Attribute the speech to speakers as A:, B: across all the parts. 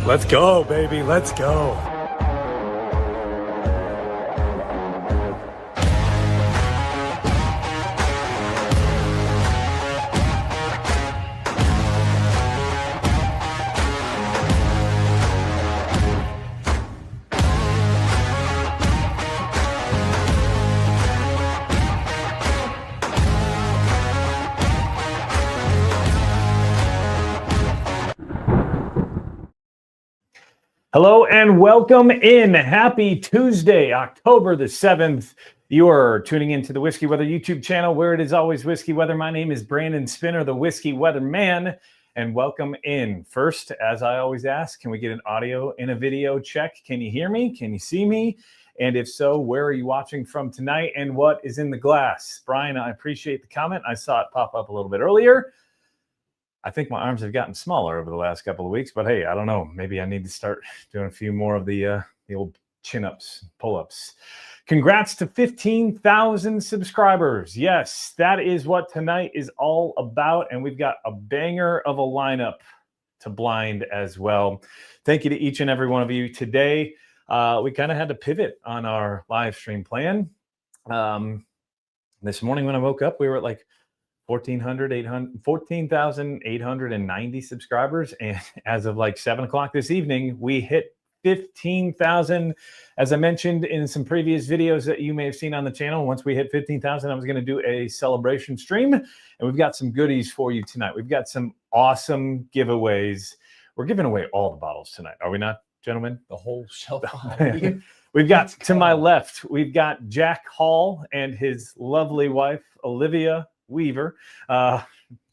A: Let's go, baby. Let's go. Hello and welcome in. Happy Tuesday, October the 7th. You are tuning into the Whiskey Weather YouTube channel where it is always Whiskey Weather. My name is Brandon Spinner, the Whiskey Weather Man, and welcome in. First, as I always ask, can we get an audio and a video check? Can you hear me? Can you see me? And if so, where are you watching from tonight and what is in the glass? Brian, I appreciate the comment. I saw it pop up a little bit earlier. I think my arms have gotten smaller over the last couple of weeks, but hey, I don't know. Maybe I need to start doing a few more of the old chin-ups, pull-ups. Congrats to 15,000 subscribers. Yes, that is what tonight is all about, and we've got a banger of a lineup to blind as well. Thank you to each and every one of you. Today, we kind of had to pivot on our live stream plan. This morning when I woke up, we were at like 14,890 subscribers. And as of like 7 o'clock this evening, we hit 15,000. As I mentioned in some previous videos that you may have seen on the channel, once we hit 15,000, I was going to do a celebration stream. And we've got some goodies for you tonight. We've got some awesome giveaways. We're giving away all the bottles tonight. Are we not, gentlemen?
B: The whole shelf.
A: We've got to my left, we've got Jack Hall and his lovely wife, Olivia Weaver,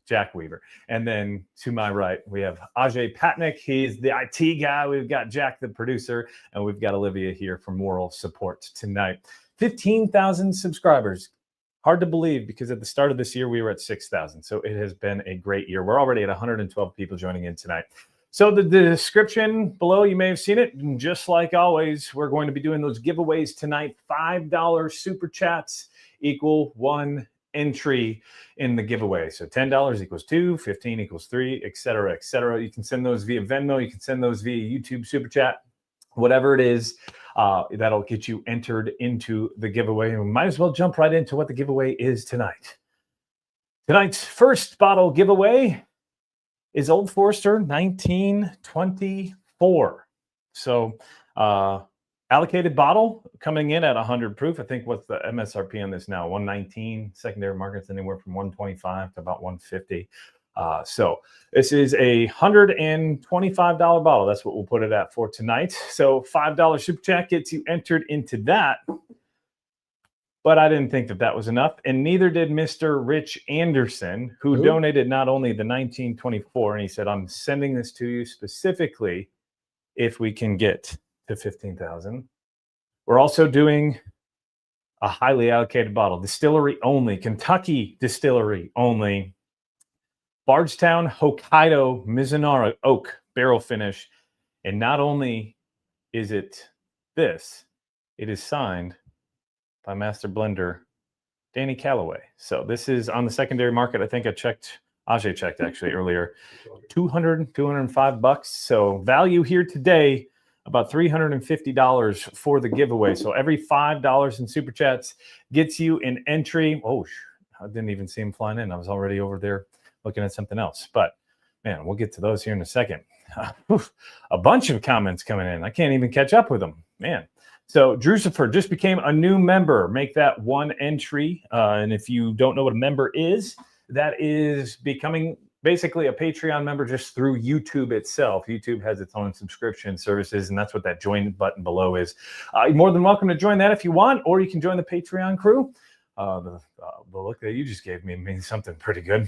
A: Jack Weaver. And then to my right, we have Ajay Patnick. He's the IT guy. We've got Jack, the producer, and we've got Olivia here for moral support tonight. 15,000 subscribers. Hard to believe because at the start of this year, we were at 6,000. So it has been a great year. We're already at 112 people joining in tonight. So the description below, you may have seen it. And just like always, we're going to be doing those giveaways tonight. $5 super chats equal one entry in the giveaway. So $10 equals 2, 15 equals 3, etc., etc. You can send those via Venmo. You can send those via YouTube Super Chat. Whatever it is, that'll get you entered into the giveaway. And we might as well jump right into what the giveaway is tonight. Tonight's first bottle giveaway is Old Forester 1924. So allocated bottle coming in at 100 proof. I think what's the MSRP on this now? 119. Secondary market's anywhere from 125 to about 150. So this is a $125 bottle. That's what we'll put it at for tonight. So $5 super chat gets you entered into that. But I didn't think that that was enough, and neither did Mr. Rich Anderson, who donated not only the 1924, and he said, I'm sending this to you specifically if we can get to 15,000. We're also doing a highly allocated bottle, distillery only, Kentucky distillery only, Bardstown, Hokkaido, Mizunara oak barrel finish. And not only is it this, it is signed by Master Blender Danny Calloway. So this is on the secondary market. I think I checked, Ajay checked actually earlier, $205. So value here today, about $350 for the giveaway. So every $5 in super chats gets you an entry. Oh, I didn't even see him flying in. I was already over there looking at something else. But man, we'll get to those here in a second. A bunch of comments coming in. I can't even catch up with them, man. So Drusifer just became a new member. Make that one entry. And if you don't know what a member is, that is becoming basically a Patreon member just through YouTube itself. YouTube has its own subscription services, and that's what that join button below is. You're more than welcome to join that if you want, or you can join the Patreon crew. The look that you just gave me means something pretty good.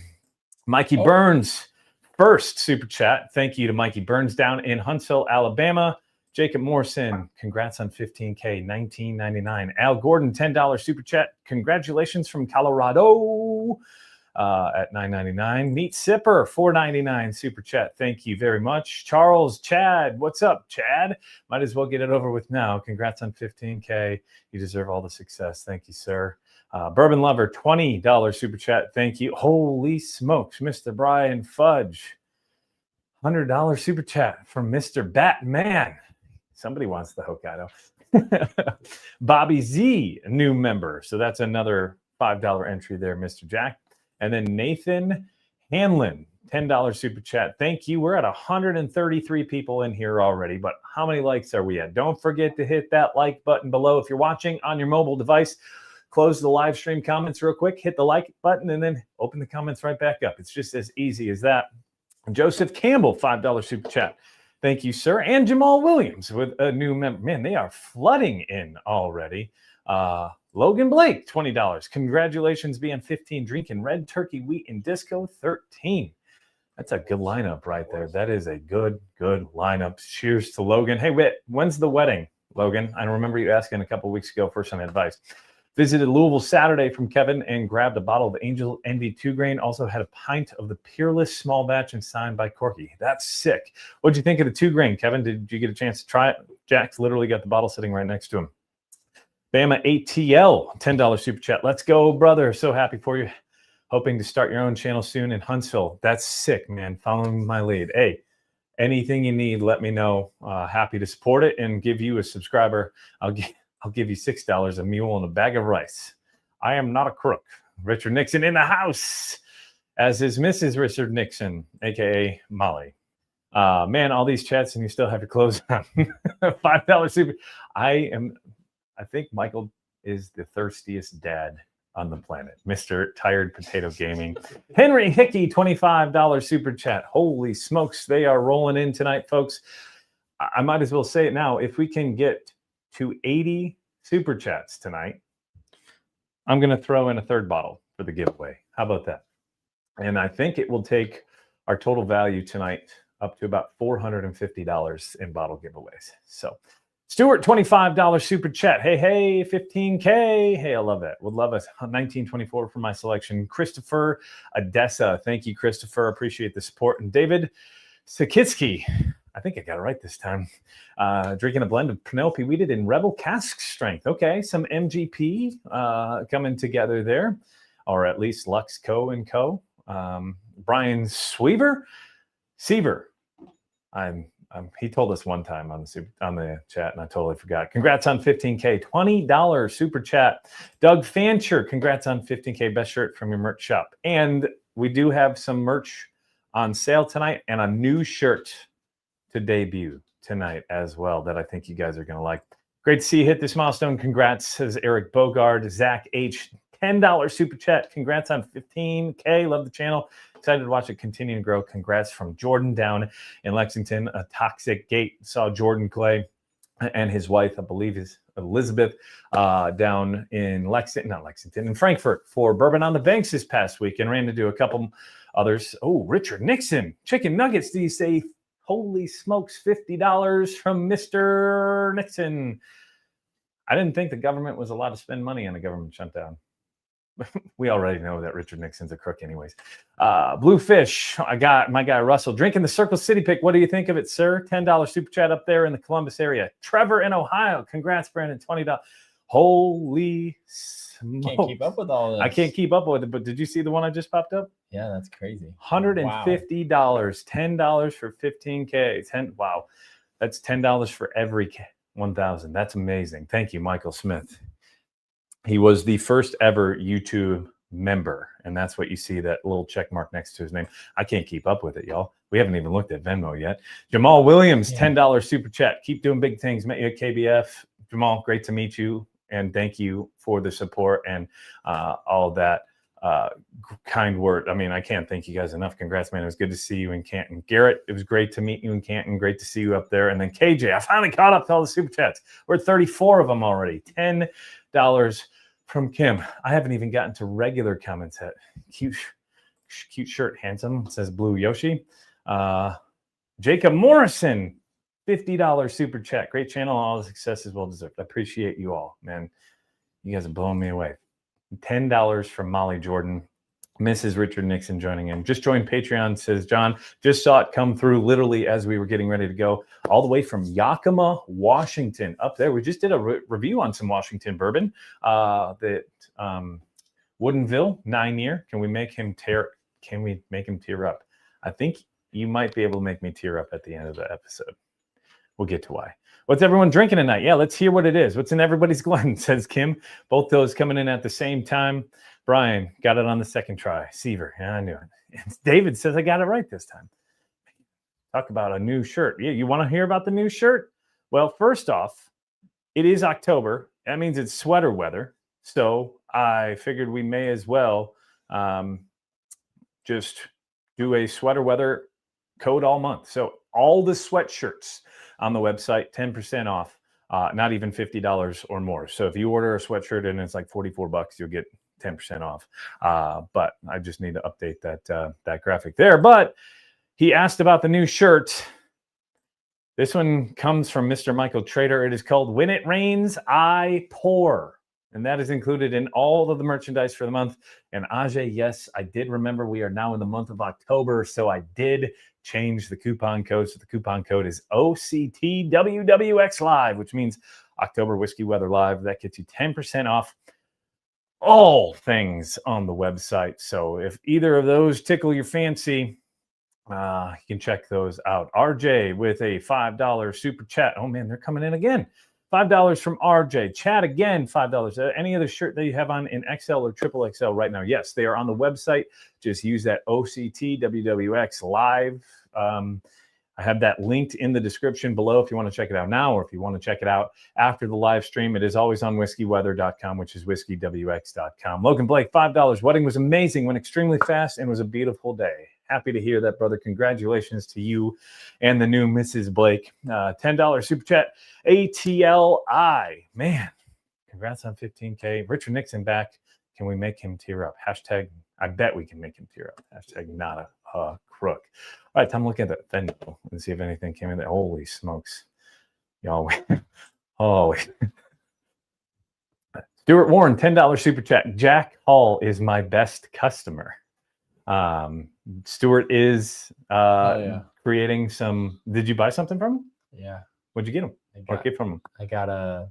A: Mikey Burns, first super chat. Thank you to Mikey Burns down in Huntsville, Alabama. Jacob Morrison, congrats on 15K, $19.99. Al Gordon, $10 super chat. Congratulations from Colorado at $9.99. Meat Sipper, $4.99 super chat. Thank you very much. Charles, Chad, what's up, Chad? Might as well get it over with now. Congrats on 15K. You deserve all the success. Thank you, sir. Bourbon Lover, $20 super chat. Thank you. Holy smokes, Mr. Brian Fudge. $100 super chat from Mr. Batman. Somebody wants the Hokkaido. Bobby Z, a new member. So that's another $5 entry there, Mr. Jack. And then Nathan Hanlon, $10 super chat. Thank you. We're at 133 people in here already, but how many likes are we at? Don't forget to hit that like button below. If you're watching on your mobile device, close the live stream comments real quick, hit the like button, and then open the comments right back up. It's just as easy as that. Joseph Campbell, $5 super chat. Thank you, sir. And Jamal Williams with a new member. Man, they are flooding in already. Logan Blake, $20. Congratulations, BN15, drinking red turkey, wheat, and disco, 13. That's a good lineup right there. That is a good lineup. Cheers to Logan. Hey, when's the wedding, Logan? I remember you asking a couple weeks ago for some advice. Visited Louisville Saturday from Kevin and grabbed a bottle of Angel Envy 2-grain. Also had a pint of the Peerless small batch and signed by Corky. That's sick. What'd you think of the 2-grain, Kevin? Did you get a chance to try it? Jack's literally got the bottle sitting right next to him. Bama ATL, $10 super chat. Let's go, brother. So happy for you. Hoping to start your own channel soon in Huntsville. That's sick, man. Following my lead. Hey, anything you need, let me know. Happy to support it and give you a subscriber. I'll give you $6, a mule, and a bag of rice. I am not a crook. Richard Nixon in the house, as is Mrs. Richard Nixon, a.k.a. Molly. Man, all these chats and you still have your clothes on. $5 super. I think Michael is the thirstiest dad on the planet. Mr. Tired Potato Gaming. Henry Hickey, $25 super chat. Holy smokes, they are rolling in tonight, folks. I might as well say it now. If we can get to 80 super chats tonight, I'm going to throw in a third bottle for the giveaway. How about that? And I think it will take our total value tonight up to about $450 in bottle giveaways. So Stuart, $25 super chat. Hey, 15K. Hey, I love that. Would love a 1924 for my selection. Christopher Odessa. Thank you, Christopher. Appreciate the support. And David Sakitsky. I think I got it right this time. Drinking a blend of Penelope Wheated and Rebel Cask Strength. Okay, some MGP coming together there, or at least Lux Co. and Co. Brian Seaver. He told us one time on the chat, and I totally forgot. Congrats on 15K. $20 super chat. Doug Fancher, congrats on 15K. Best shirt from your merch shop. And we do have some merch on sale tonight and a new shirt to debut tonight as well that I think you guys are going to like. Great to see you hit this milestone. Congrats, says Eric Bogard. Zach H, $10 super chat. Congrats on 15K. Love the channel. Excited to watch it continue to grow. Congrats from Jordan down in Lexington. A toxic gate. Saw Jordan Clay and his wife, I believe is Elizabeth, down in in Frankfurt for Bourbon on the Banks this past week, and ran into a couple others. Oh, Richard Nixon. Chicken nuggets, do you say? Holy smokes, $50 from Mr. Nixon. I didn't think the government was allowed to spend money on a government shutdown. We already know that Richard Nixon's a crook anyways. Bluefish, I got my guy Russell drinking the Circle City pick. What do you think of it, sir? $10 super chat up there in the Columbus area. Trevor in Ohio. Congrats, Brandon. $20. Holy smokes.
B: Can't keep up with all this.
A: I can't keep up with it, but did you see the one I just popped up?
B: Yeah, that's crazy.
A: $150.
B: Wow.
A: $10 for 15K. Wow. That's $10 for every 1,000. That's amazing. Thank you, Michael Smith. He was the first ever YouTube member, and that's what you see, that little check mark next to his name. I can't keep up with it, y'all. We haven't even looked at Venmo yet. Jamal Williams, $10 super chat. Keep doing big things. Met you at KBF. Jamal, great to meet you, and thank you for the support and all that kind word. I mean, I can't thank you guys enough. Congrats, man. It was good to see you in Canton. Garrett, it was great to meet you in Canton. Great to see you up there. And then KJ, I finally caught up to all the super chats. We're at 34 of them already. $10 from Kim. I haven't even gotten to regular comments yet. Cute shirt, handsome, says Blue Yoshi. Jacob Morrison, $50 super chat. Great channel. All the success is well deserved. I appreciate you all, man. You guys are blowing me away. $10 from Molly Jordan. Mrs. Richard Nixon joining in. Just joined Patreon, says John. Just saw it come through literally as we were getting ready to go. All the way from Yakima, Washington. Up there. We just did a review on some Washington bourbon. That Woodinville, 9-year. Can we make him tear up? I think you might be able to make me tear up at the end of the episode. We'll get to why. What's everyone drinking tonight? Yeah, let's hear what it is. What's in everybody's Glen, says Kim. Both those coming in at the same time. Brian got it on the second try. Seaver, yeah, I knew it. And David says I got it right this time. Talk about a new shirt. Yeah, you want to hear about the new shirt? Well, first off, it is October. That means it's sweater weather. So I figured we may as well just do a sweater weather code all month. So all the sweatshirts on the website, 10% off, not even $50 or more. So if you order a sweatshirt and it's like $44, you'll get 10% off. But I just need to update that graphic there. But he asked about the new shirt. This one comes from Mr. Michael Trader. It is called When It Rains, I Pour. And that is included in all of the merchandise for the month. And Ajay, yes, I did remember we are now in the month of October. So I did change the coupon code. So the coupon code is OCTWWX Live, which means October Whiskey Weather Live. That gets you 10% off all things on the website. So if either of those tickle your fancy, you can check those out. RJ with a $5 super chat. Oh man, they're coming in again. $5 from RJ. Chat again, $5. Any other shirt that you have on in XL or triple XL right now? Yes, they are on the website. Just use that OCTWWX Live. I have that linked in the description below if you want to check it out now, or if you want to check it out after the live stream. It is always on whiskeyweather.com, which is whiskeywx.com. Logan Blake, $5. Wedding was amazing, went extremely fast, and was a beautiful day. Happy to hear that, brother. Congratulations to you and the new Mrs. Blake. $10 super chat. ATLI. Man, congrats on 15K. Richard Nixon back. Can we make him tear up? Hashtag, I bet we can make him tear up. Hashtag not a crook. All right, time to look at the Venmo and see if anything came in there. Holy smokes. Y'all. Oh, Stuart Warren, $10 super chat. Jack Hall is my best customer. Stuart is creating some. Did you buy something from him?
B: Yeah.
A: What'd you get him? Or get from him?
B: I got an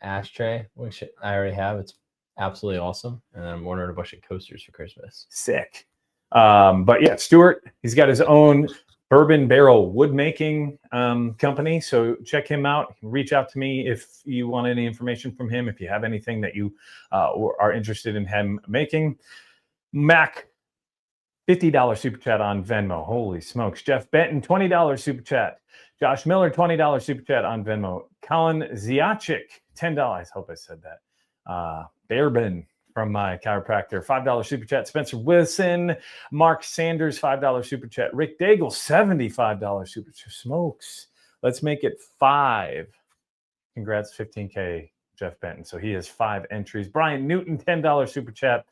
B: ashtray, which I already have. It's absolutely awesome. And then I'm ordering a bunch of coasters for Christmas.
A: Sick. But yeah, Stuart, he's got his own bourbon barrel wood making company. So check him out. Reach out to me if you want any information from him. If you have anything that you are interested in him making. Mac, $50 super chat on Venmo. Holy smokes. Jeff Benton, $20 super chat. Josh Miller, $20 super chat on Venmo. Colin Ziachik, $10. I hope I said that. Bourbon from my chiropractor, $5 super chat. Spencer Wilson, Mark Sanders, $5 super chat. Rick Daigle, $75 super chat. Smokes. Let's make it 5. Congrats, 15K, Jeff Benton. So he has 5 entries. Brian Newton, $10 super chat.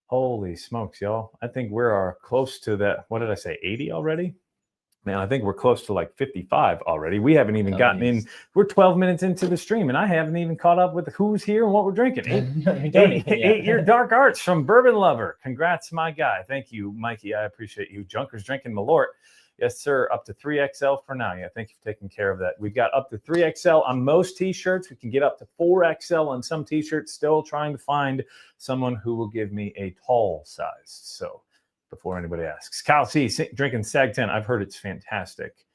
A: Holy smokes, y'all. I think we're close to that. What did I say? 80 already? Man, I think we're close to like 55 already. We haven't even gotten in. We're 12 minutes into the stream, and I haven't even caught up with who's here and what we're drinking. 8-year Dark Arts from Bourbon Lover. Congrats, my guy. Thank you, Mikey. I appreciate you. Junkers drinking Malort. Yes, sir. Up to 3XL for now. Yeah, thank you for taking care of that. We've got up to 3XL on most T-shirts. We can get up to 4XL on some T-shirts. Still trying to find someone who will give me a tall size. So before anybody asks. Kyle C. drinking Sag 10. I've heard it's fantastic.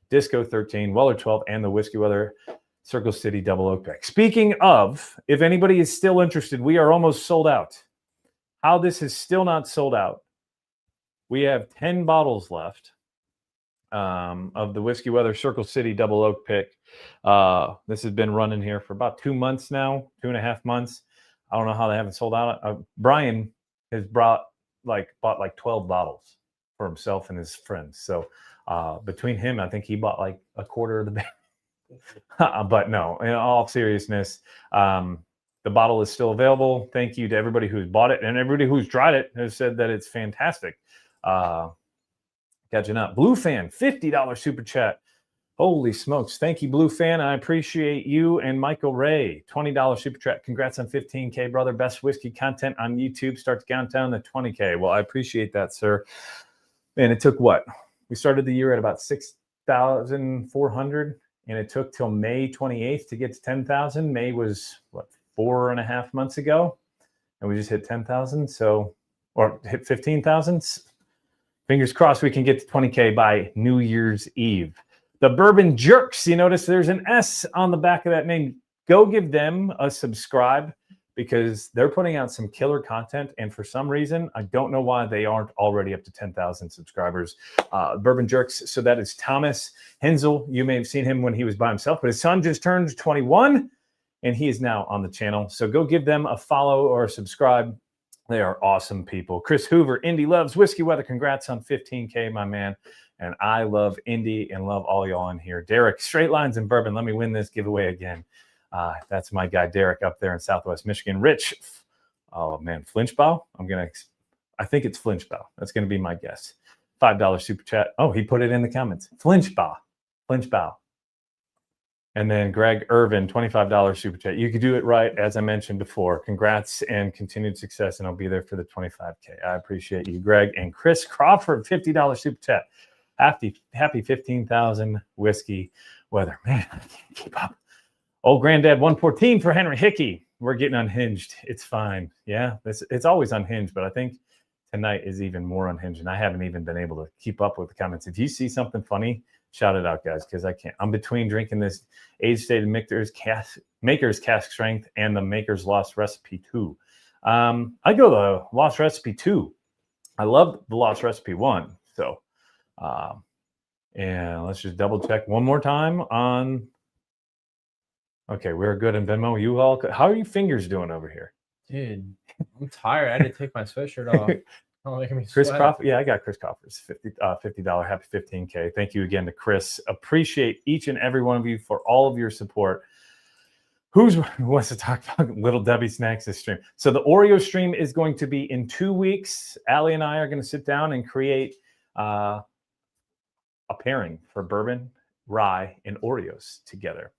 A: Disco 13, Weller 12, and the Whiskey Weather Circle City Double Oak Pack. Speaking of, if anybody is still interested, we are almost sold out. How this is still not sold out. We have 10 bottles left. Of the Whiskey Weather Circle City Double Oak Pick. This has been running here for about 2 months now, 2.5 months. I don't know how they haven't sold out. Brian has bought like 12 bottles for himself and his friends. So between him, I think he bought like a quarter of the bag. But no, in all seriousness, the bottle is still available. Thank you to everybody who's bought it, and everybody who's tried it has said that it's fantastic. Catching up. Blue Fan, $50 super chat. Holy smokes. Thank you, Blue Fan. I appreciate you. And Michael Ray, $20 super chat. Congrats on 15K, brother. Best whiskey content on YouTube. Start to count down to 20K. Well, I appreciate that, sir. And it took what? We started the year at about 6,400, and it took till May 28th to get to 10,000. May was, 4.5 months ago? And we just hit 10,000. So, or hit 15,000. Fingers crossed we can get to 20K by New Year's Eve. The Bourbon Jerks, you notice there's an S on the back of that name. Go give them a subscribe because they're putting out some killer content. And for some reason, I don't know why they aren't already up to 10,000 subscribers. Bourbon Jerks. So that is Thomas Hensel. You may have seen him when he was by himself, but his son just turned 21 and he is now on the channel. So go give them a follow or a subscribe. They are awesome people. Chris Hoover, Indy Loves Whiskey Weather. Congrats on 15K, my man. And I love Indy and love all y'all in here. Derek, Straight Lines and Bourbon. Let me win this giveaway again. That's my guy, Derek, up there in Southwest Michigan. Rich, oh man, Flinchbow. I think it's Flinchbow. That's going to be my guess. $5 super chat. Oh, he put it in the comments. Flinchbow. And then Greg Irvin, $25 super chat. You could do it right, as I mentioned before. Congrats and continued success, and I'll be there for the 25K. I appreciate you, Greg. And Chris Crawford, $50 super chat. Happy 15,000 whiskey weather. Man, I can't keep up. Old Granddad 114 for Henry Hickey. We're getting unhinged. It's fine. Yeah, it's always unhinged, but I think tonight is even more unhinged, and I haven't even been able to keep up with the comments. If you see something funny, shout it out, guys, because I can't. I'm between drinking this age-stated Maker's Cask Strength and the Maker's Lost Recipe 2. I go the Lost Recipe 2. I love the Lost Recipe 1. So, and let's just double check one more time on. Okay, we're good in Venmo. You all, how are your fingers doing over here?
B: Dude, I'm tired. I had to take my sweatshirt off. Oh, making me
A: Chris
B: sweat.
A: Crawford. Yeah, I got Chris Crawford's $50 happy 15K. Thank you again to Chris. Appreciate each and every one of you for all of your support. Who wants to talk about Little Debbie snacks this stream? So the Oreo stream is going to be in 2 weeks. Allie and I are going to sit down and create a pairing for bourbon, rye, and Oreos together.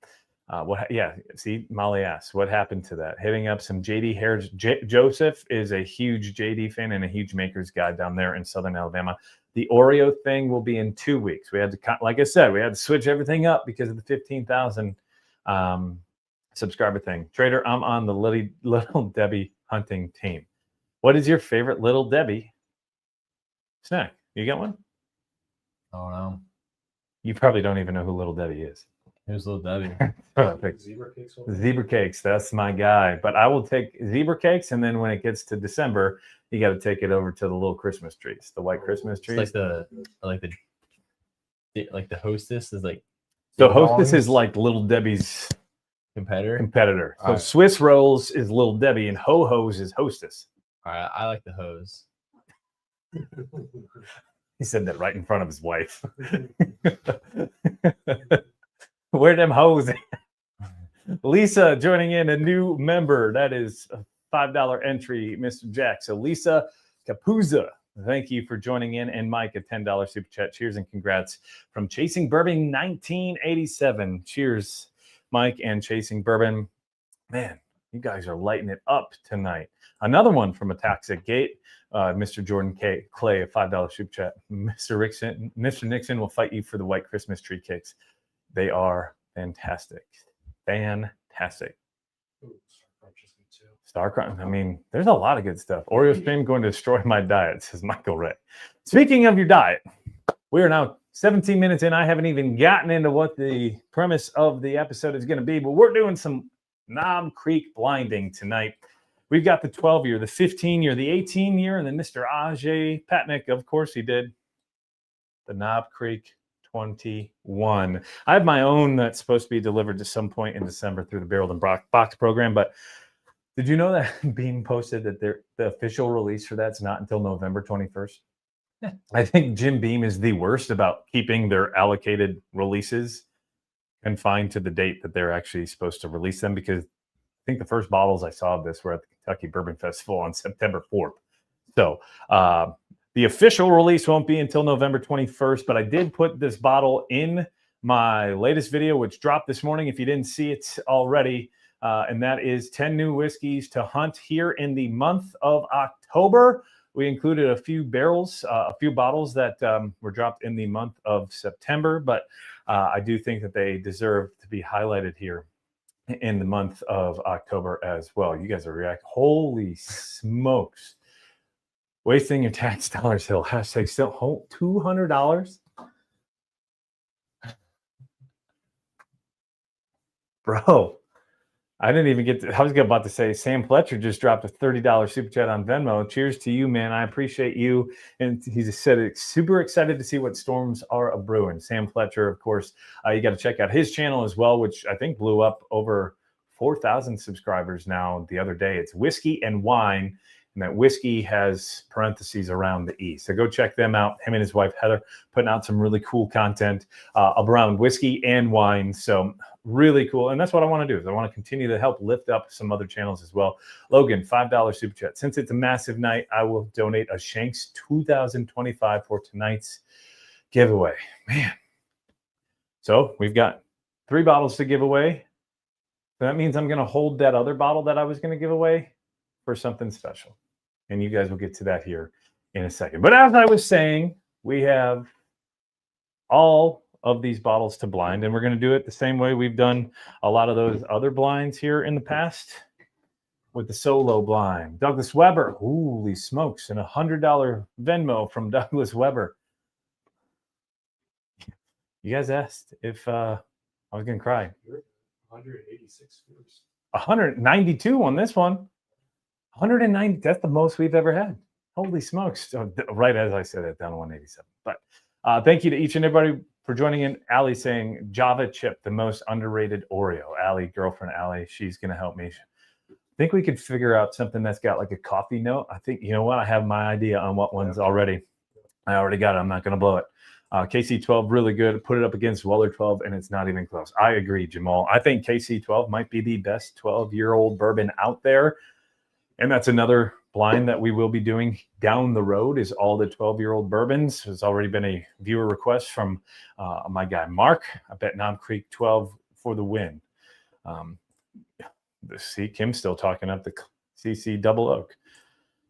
A: See, Molly asks, what happened to that? Hitting up some JD Harris. Joseph is a huge JD fan and a huge Maker's Guy down there in Southern Alabama. The Oreo thing will be in 2 weeks. We had to, like I said, we had to switch everything up because of the 15,000 subscriber thing. Trader, I'm on the Little Debbie hunting team. What is your favorite Little Debbie snack? You got one?
B: Oh, no.
A: You probably don't even know who Little Debbie is.
B: Who's Little Debbie?
A: Zebra cakes. Zebra cakes. That's my guy. But I will take zebra cakes, and then when it gets to December, you got to take it over to the little Christmas trees, the white Christmas trees.
B: It's like the Hostess is like.
A: So Hostess is like Little Debbie's competitor. So Swiss Rolls is Little Debbie, and Ho Ho's is Hostess.
B: All right, I like the hose.
A: He said that right in front of his wife. Where them hoes at? Lisa joining in, a new member. That is a $5 entry, Mr. Jack. So Lisa Capuzza, thank you for joining in. And Mike, a $10 super chat. Cheers and congrats from Chasing Bourbon 1987. Cheers, Mike and Chasing Bourbon. Man, you guys are lighting it up tonight. Another one from a Toxic Gate. Mr. Jordan Clay, a $5 super chat. Mr. Nixon will fight you for the white Christmas tree cakes. They are fantastic. Fantastic. Star Crunch. I mean, there's a lot of good stuff. Oreo stream going to destroy my diet, says Michael Ray. Speaking of your diet, we are now 17 minutes in. I haven't even gotten into what the premise of the episode is going to be, but we're doing some Knob Creek blinding tonight. We've got the 12-year, the 15-year, the 18-year, and then Mr. Ajay Patnick, of course he did, the Knob Creek 21. I have my own that's supposed to be delivered to some point in December through the Barreled and Box program. But did you know that Beam posted that the official release for that's not until November 21st? Yeah. I think Jim Beam is the worst about keeping their allocated releases confined to the date that they're actually supposed to release them, because I think the first bottles I saw of this were at the Kentucky Bourbon Festival on September 4th. So the official release won't be until November 21st, but I did put this bottle in my latest video, which dropped this morning, if you didn't see it already, and that is 10 new whiskeys to hunt here in the month of October. We included a few barrels, a few bottles that were dropped in the month of September, but I do think that they deserve to be highlighted here in the month of October as well. You guys are reacting. Holy smokes. Wasting your tax dollars, Hill. Hashtag still $200. Bro, I didn't even get to, I was about to say, Sam Fletcher just dropped a $30 super chat on Venmo. Cheers to you, man. I appreciate you. And he just said, super excited to see what storms are a brewing. Sam Fletcher, of course, you got to check out his channel as well, which I think blew up over 4,000 subscribers now the other day. It's Whiskey and Wine. And that whiskey has parentheses around the E. So go check them out. Him and his wife, Heather, putting out some really cool content around whiskey and wine. So really cool. And that's what I want to do is I want to continue to help lift up some other channels as well. Logan, $5 super chat. Since it's a massive night, I will donate a Shanks 2025 for tonight's giveaway. Man. So we've got 3 bottles to give away. So that means I'm going to hold that other bottle that I was going to give away for something special. And you guys will get to that here in a second. But as I was saying, we have all of these bottles to blind, and we're going to do it the same way we've done a lot of those other blinds here in the past with the solo blind. Douglas Weber, holy smokes, and $100 Venmo from Douglas Weber. You guys asked if I was going to cry.
C: 186 first.
A: 192 on this one. 190, that's the most we've ever had. Holy smokes. So, right as I said it, down to 187. But thank you to each and everybody for joining in. Allie saying Java chip, the most underrated Oreo. Allie, girlfriend Allie, she's going to help me. I think we could figure out something that's got like a coffee note. I think, you know what? I have my idea on what one's already. I already got it. I'm not going to blow it. KC12, really good. Put it up against Weller 12, and it's not even close. I agree, Jamal. I think KC12 might be the best 12-year-old bourbon out there. And that's another blind that we will be doing down the road is all the 12-year-old bourbons. There's already been a viewer request from my guy, Mark. I bet Knob Creek 12 for the win. See, Kim's still talking up the CC Double Oak.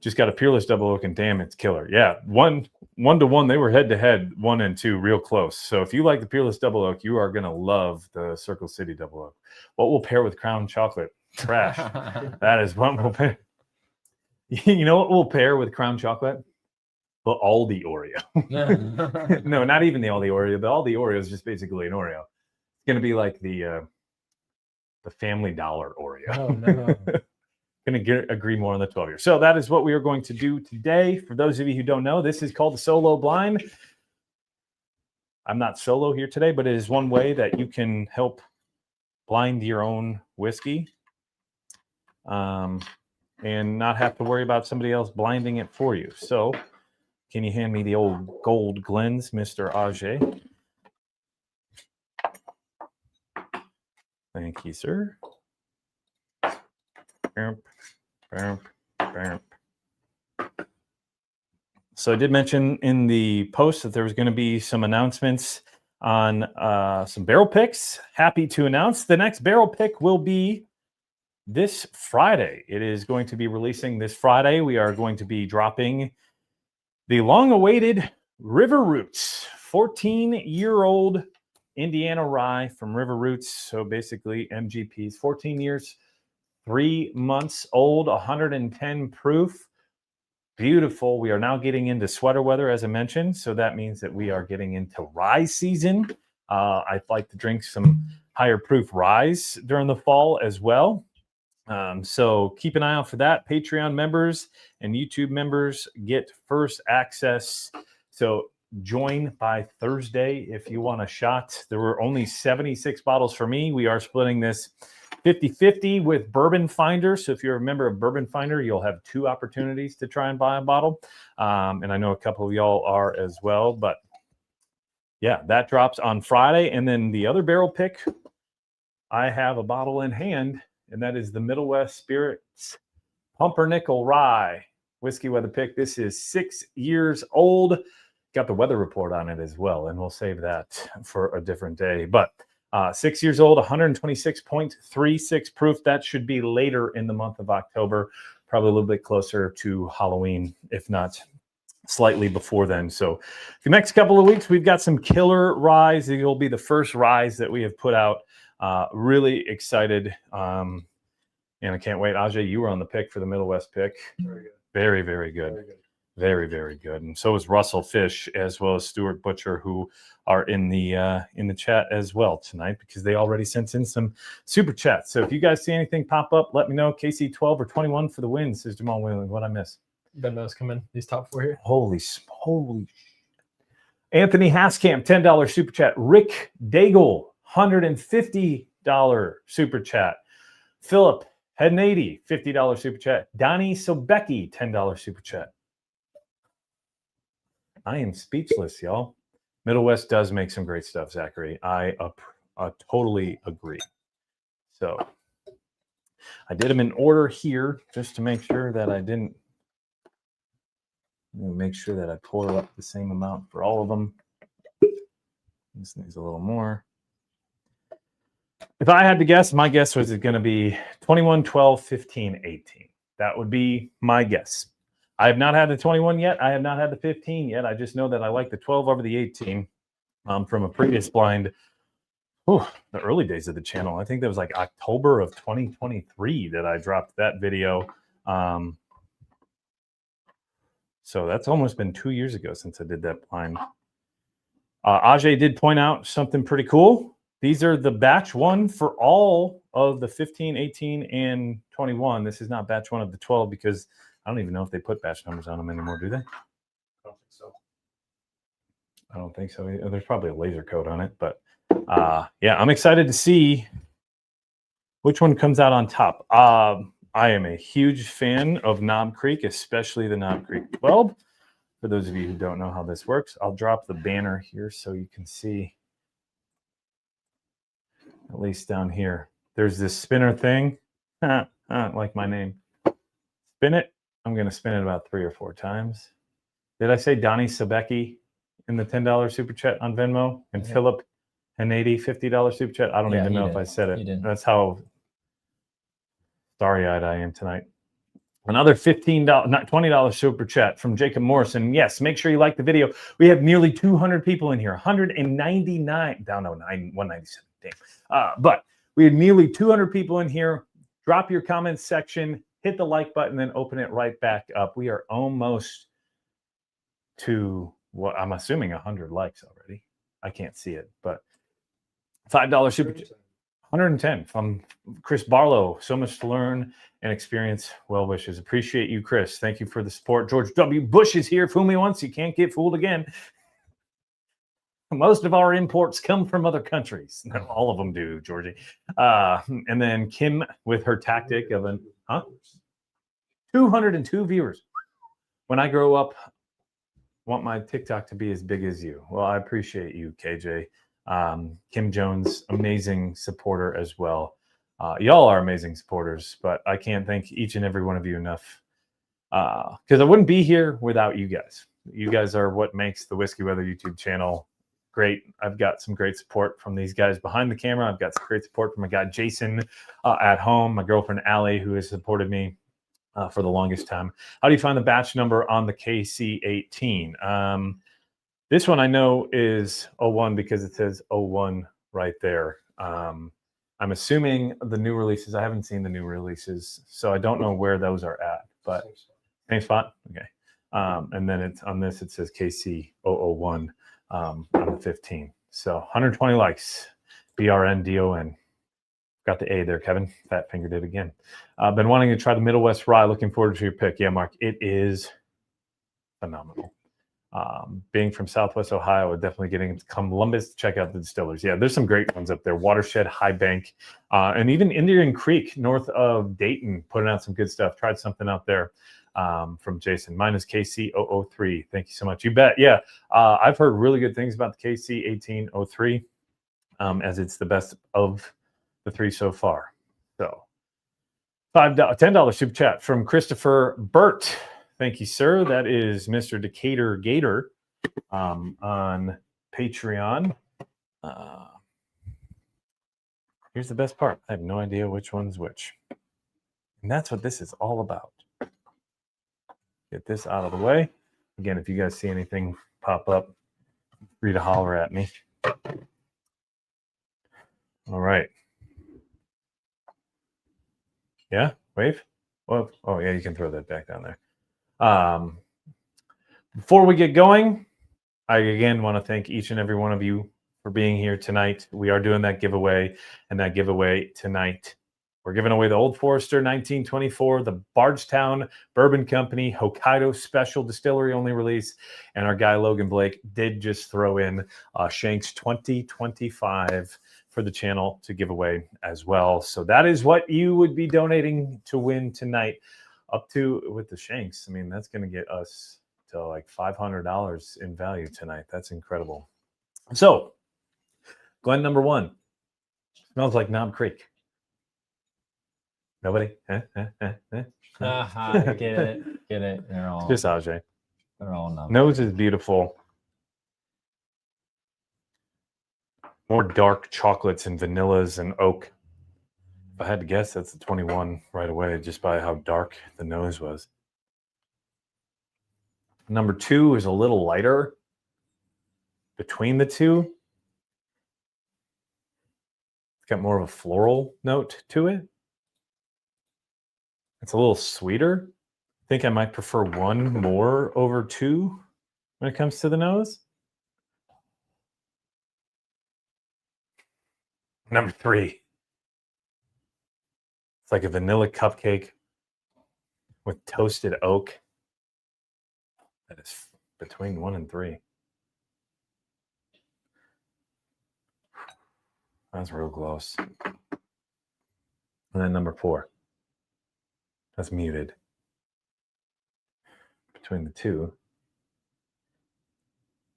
A: Just got a Peerless Double Oak, and damn, it's killer. Yeah, one to one. They were head-to-head, 1 and 2, real close. So if you like the Peerless Double Oak, you are going to love the Circle City Double Oak. What will pair with Crown Chocolate? Trash. That is what will pair. You know what will pair with Crown Chocolate? The Aldi Oreo. No, not even the Aldi Oreo. The Aldi Oreo is just basically an Oreo. It's going to be like the Family Dollar Oreo.
B: Oh, no.
A: Going to agree more on the 12-year. So that is what we are going to do today. For those of you who don't know, this is called the Solo Blind. I'm not solo here today, but it is one way that you can help blind your own whiskey. And not have to worry about somebody else blinding it for you. So, can you hand me the old gold Glens, Mr. Ajay? Thank you, sir. So I did mention in the post that there was going to be some announcements on some barrel picks. Happy to announce the next barrel pick will be this Friday. It is going to be releasing this Friday. We are going to be dropping the long-awaited River Roots, 14-year-old Indiana rye from River Roots. So basically MGPs, 14 years, 3 months old, 110 proof. Beautiful. We are now getting into sweater weather, as I mentioned. So that means that we are getting into rye season. I'd like to drink some higher proof ryes during the fall as well. So keep an eye out for that. Patreon members and YouTube members get first access. So join by Thursday if you want a shot. There were only 76 bottles for me. We are splitting this 50-50 with Bourbon Finder. So if you're a member of Bourbon Finder, you'll have 2 opportunities to try and buy a bottle. And I know a couple of y'all are as well. But yeah, that drops on Friday. And then the other barrel pick, I have a bottle in hand. And that is the Middle West Spirits Pumpernickel Rye Whiskey Weather Pick. This is 6 years old. Got the weather report on it as well, and we'll save that for a different day. But 6 years old, 126.36 proof. That should be later in the month of October, probably a little bit closer to Halloween, if not slightly before then. So the next couple of weeks, we've got some killer ryes. It will be the first ryes that we have put out. Really excited. And I can't wait. Ajay, you were on the pick for the Middle West pick.
C: Very good.
A: Very, very good.
C: Very good.
A: Very, very good. And so is Russell Fish, as well as Stuart Butcher, who are in the chat as well tonight, because they already sent in some super chats. So if you guys see anything pop up, let me know. KC 12 or 21 for the win, says Jamal Wheeling. What I miss?
B: Venmo's come in. These top 4 here.
A: Holy. Anthony Haskamp, $10 super chat. Rick Daigle, $150 super chat. Philip Hednady, $50 super chat. Donnie Sobecki, $10 super chat. I am speechless, y'all. Middle West does make some great stuff, Zachary. I totally agree. So I did them in order here just to make sure that I didn't. Make sure that I pour up the same amount for all of them. This needs a little more. If I had to guess, my guess was going to be 21, 12, 15, 18. That would be my guess. I have not had the 21 yet. I have not had the 15 yet. I just know that I like the 12 over the 18 from a previous blind. The early days of the channel. I think that was like October of 2023 that I dropped that video. So that's almost been 2 years ago since I did that blind. Ajay did point out something pretty cool. These are the batch one for all of the 15, 18, and 21. This is not batch one of the 12 because I don't even know if they put batch numbers on them anymore, do they?
C: I don't think so.
A: I don't think so. There's probably a laser code on it, but yeah, I'm excited to see which one comes out on top. I am a huge fan of Knob Creek, especially the Knob Creek 12. For those of you who don't know how this works, I'll drop the banner here so you can see, at least down here. There's this spinner thing, like my name. Spin it. I'm going to spin it about 3 or 4 times. Did I say Donnie Sobecki in the $10 super chat on Venmo? And Philip Hanady, $50 super chat? I don't even know if I said it. That's how starry-eyed I am tonight. Another $20 super chat from Jacob Morrison. Yes, make sure you like the video. We have nearly 200 people in here. 199, down to 197. Damn. But we have nearly 200 people in here. Drop your comments section, hit the like button, then open it right back up. We are almost to what I'm assuming 100 likes already. I can't see it, but $5 super chat. 110 from Chris Barlow. So much to learn and experience. Well wishes. Appreciate you, Chris. Thank you for the support. George W. Bush is here. Fool me once, you can't get fooled again. Most of our imports come from other countries. No, all of them do, Georgie. And then Kim with her tactic of 202 viewers. When I grow up, I want my TikTok to be as big as you. Well, I appreciate you, KJ. Kim Jones, amazing supporter as well. Y'all are amazing supporters, but I can't thank each and every one of you enough because I wouldn't be here without you guys. You guys are what makes the Whiskey Weather YouTube channel great. I've got some great support from these guys behind the camera. I've got some great support from my guy Jason at home, my girlfriend Allie, who has supported me for the longest time. How do you find the batch number on the KC18? This one I know is 01 because it says 01 right there. I'm assuming the new releases. I haven't seen the new releases, so I don't know where those are at. But same spot, okay. And then it's on this. It says KC001 on the 15. So 120 likes. BRNDON. Got the A there, Kevin. Fat fingered it again. I've been wanting to try the Middle West Rye. Looking forward to your pick. Yeah, Mark, it is phenomenal. Being from Southwest Ohio, we're definitely getting to Columbus to check out the distillers. Yeah, there's some great ones up there. Watershed, High Bank, and even Indian Creek north of Dayton putting out some good stuff. Tried something out there from Jason. Mine is KC003. Thank you so much. You bet. Yeah, I've heard really good things about the KC1803 as it's the best of the 3 so far. So $10 super chat from Christopher Burt. Thank you, sir. That is Mr. Decatur Gator on Patreon. Here's the best part. I have no idea which one's which. And that's what this is all about. Get this out of the way. Again, if you guys see anything pop up, free to holler at me. All right. Yeah, wave. Oh, yeah, you can throw that back down there. Before we get going, I again want to thank each and every one of you for being here tonight. We are doing that giveaway, and that giveaway tonight, we're giving away the Old Forester 1924, the Bardstown Bourbon Company Hokkaido Special Distillery only release, and our guy Logan Blake did just throw in Shanks 2025 for the channel to give away as well. So that is what you would be donating to win tonight. Up to with the Shanks, I mean, that's going to get us to like $500 in value tonight. That's incredible. So, Glenn number 1 smells like Knob Creek. Nobody?
B: Get it. They're all
A: Just Ajay.
B: They're all numb.
A: Nose is beautiful. More dark chocolates and vanillas and oak. If I had to guess, that's a 21 right away, just by how dark the nose was. Number 2 is a little lighter between the two. It's got more of a floral note to it. It's a little sweeter. I think I might prefer 1 more over 2 when it comes to the nose. Number 3. It's like a vanilla cupcake with toasted oak. That is between 1 and 3. That's real close. And then number 4. That's muted. Between the 2.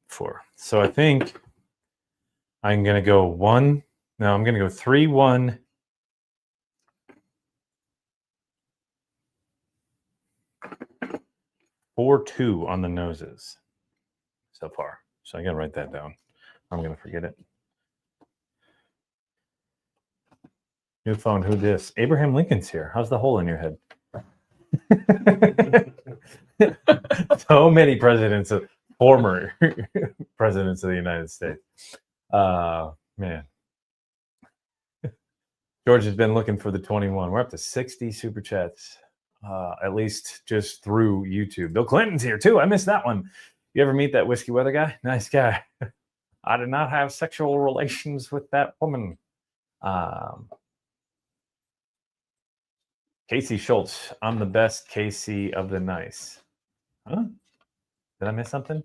A: 4. So I think I'm going to go 1. No, I'm going to go 3, 1. 4, 2 on the noses so far. So I got to write that down. I'm going to forget it. New phone, who dis? Abraham Lincoln's here. How's the hole in your head? So many presidents, former presidents of the United States. Man. George has been looking for the 21. We're up to 60 super chats, at least just through YouTube. Bill Clinton's here too. I missed that one. You ever meet that whiskey weather guy? Nice guy. I did not have sexual relations with that woman. Casey Schultz, I'm the best Casey of the nice. Huh? Did I miss something?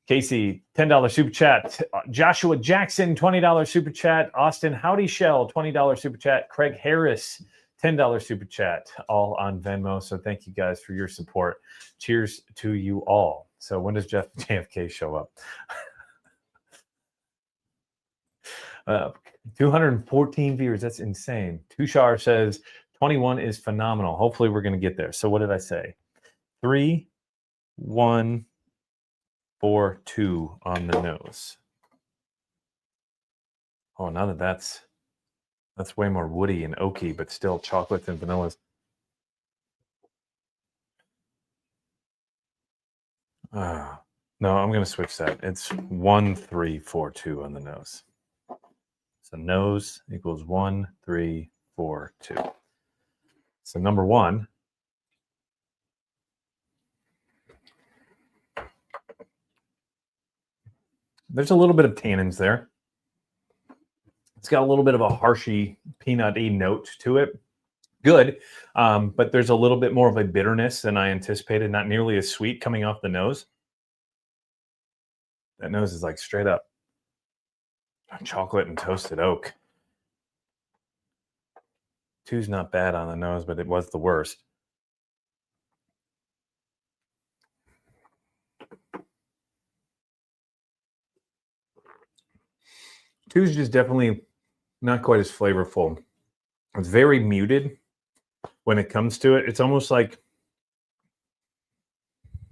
A: Casey, $10 super chat. Joshua Jackson, $20 super chat. Austin Howdy Shell, $20 super chat. Craig Harris, $10 super chat. All on Venmo. So thank you guys for your support. Cheers to you all. So when does Jeff JFK show up? 214 viewers. That's insane. Tushar says 21 is phenomenal. Hopefully we're going to get there. So what did I say? 3, 1, 4, 2 on the nose. Oh, now that's way more woody and oaky, but still chocolates and vanillas. No, I'm going to switch that. It's 1, 3, 4, 2 on the nose. So nose equals 1, 3, 4, 2. So number 1. There's a little bit of tannins there. It's got a little bit of a harshy, peanut-y note to it. Good, but there's a little bit more of a bitterness than I anticipated. Not nearly as sweet coming off the nose. That nose is like straight up chocolate and toasted oak. 2's not bad on the nose, but it was the worst. Two's just definitely not quite as flavorful. It's very muted when it comes to it. It's almost like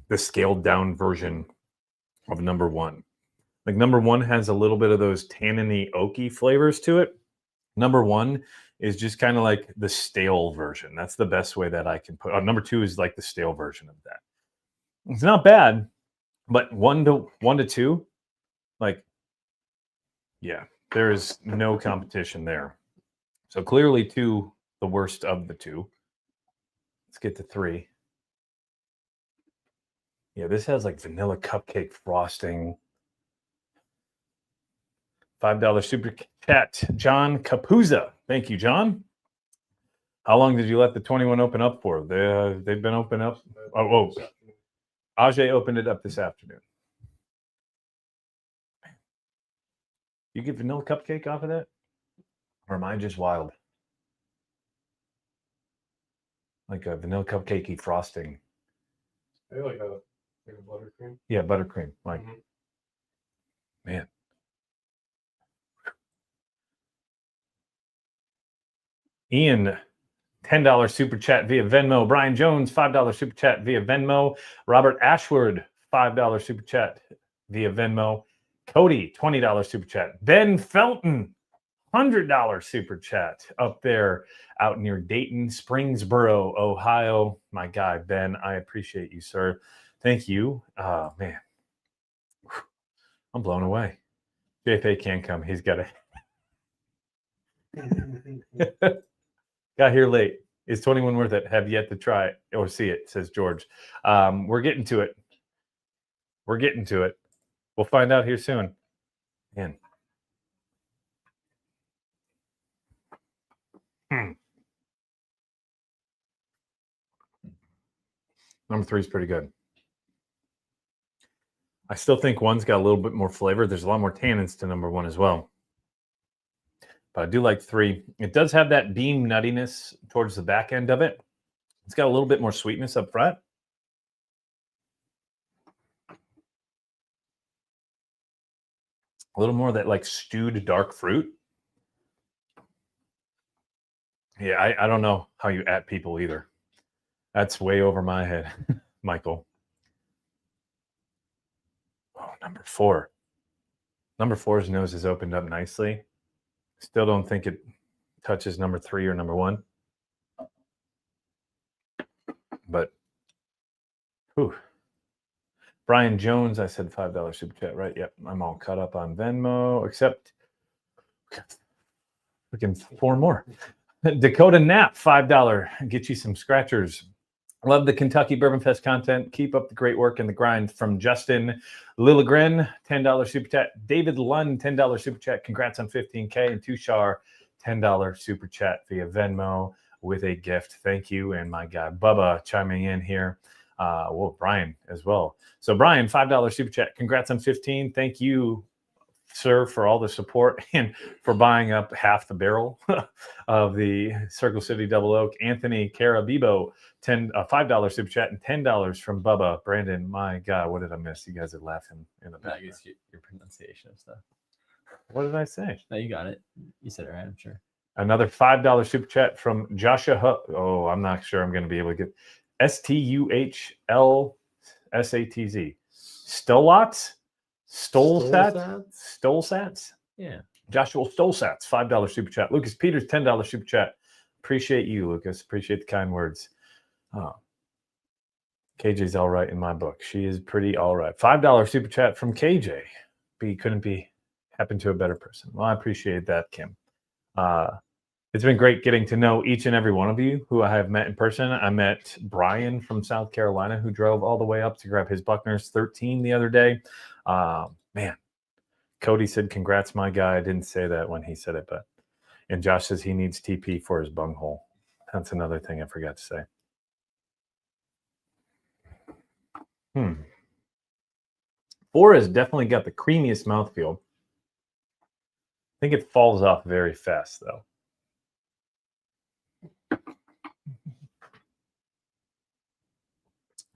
A: the scaled down version of number 1. Like number 1 has a little bit of those tanniny, oaky flavors to it. Number 1 is just kind of like the stale version. That's the best way that I can put. Number 2 is like the stale version of that. It's not bad, but 1 to 2, like, yeah, there is no competition there. So clearly 2, the worst of the 2. Let's get to 3. Yeah, this has like vanilla cupcake frosting. $5 super chat. John Capuzza. Thank you, John. How long did you let the 21 open up for? They've been open up. Oh, Ajay opened it up this afternoon. You get vanilla cupcake off of that? Or am I just wild? Like a vanilla cupcakey frosting.
C: I like a buttercream.
A: Yeah, buttercream. Like,
C: Mhm.
A: man. Ian, $10 super chat via Venmo. Brian Jones, $5 super chat via Venmo. Robert Ashward, $5 super chat via Venmo. Cody, $20 super chat. Ben Felton, $100 super chat up there out near Dayton, Springsboro, Ohio. My guy, Ben, I appreciate you, sir. Thank you. Man, I'm blown away. JFA can't come. He's got to. Got here late. Is 21 worth it? Have yet to try it or see it, says George. We're getting to it. We're getting to it. We'll find out here soon. Man. Number 3 is pretty good. I still think 1's got a little bit more flavor. There's a lot more tannins to number 1 as well. But I do like 3. It does have that bean nuttiness towards the back end of it. It's got a little bit more sweetness up front. A little more of that like stewed dark fruit. Yeah, I don't know how you at people either. That's way over my head, Michael. Oh, number 4. Number 4's nose is opened up nicely. Still don't think it touches number 3 or number 1. But, whew. Brian Jones, I said $5 super chat, right? Yep, I'm all caught up on Venmo, except freaking 4 more. Dakota Knapp, $5. Get you some scratchers. Love the Kentucky Bourbon Fest content. Keep up the great work and the grind. From Justin Lilligren, $10 super chat. David Lund, $10 super chat. Congrats on 15K. And Tushar, $10 super chat via Venmo with a gift. Thank you. And my guy Bubba chiming in here. Well, Brian as well. So Brian, $5 super chat. Congrats on 15. Thank you, sir, for all the support and for buying up half the barrel of the Circle City Double Oak. Anthony Carabibo, $5 super chat, and $10 from Bubba. Brandon, my God, what did I miss? You guys are laughing in the back.
B: Your pronunciation of stuff.
A: What did I say?
B: No, you got it. You said it right, I'm sure.
A: Another $5 super chat from Joshua. Oh, I'm not sure I'm going to be able to get Stuhlsatz. Stolats? Stolsats?
B: Yeah.
A: Joshua Stolsats, $5 super chat. Lucas Peters, $10 super chat. Appreciate you, Lucas. Appreciate the kind words. KJ's all right in my book. She is pretty all right. $5 super chat from KJ. Couldn't be happen to a better person. Well, I appreciate that, Kim. It's been great getting to know each and every one of you who I have met in person. I met Brian from South Carolina, who drove all the way up to grab his Buckner's 13 the other day. Man, Cody said, congrats, my guy. I didn't say that when he said it, and Josh says he needs TP for his bunghole. That's another thing I forgot to say. 4 has definitely got the creamiest mouthfeel. I think it falls off very fast, though.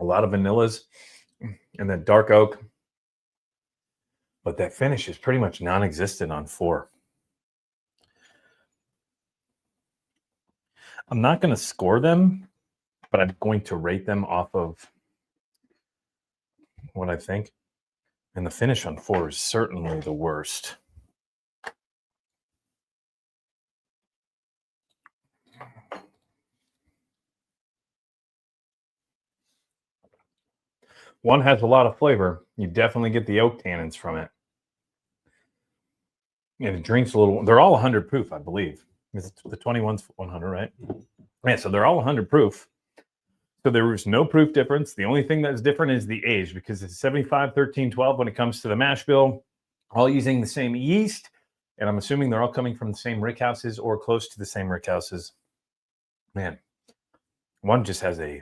A: A lot of vanillas and then dark oak. But that finish is pretty much non-existent on 4. I'm not going to score them, but I'm going to rate them off of what I think. And the finish on 4 is certainly the worst. One has a lot of flavor. You definitely get the oak tannins from it. And it drinks a little. They're all 100 proof, I believe. The 21's 100, right? Yeah, so they're all 100 proof. So So there was no proof difference. The only thing that's different is the age, because it's 75, 13, 12 when it comes to the mash bill, all using the same yeast. And I'm assuming they're all coming from the same rick houses or close to the same rick houses. Man, one just has a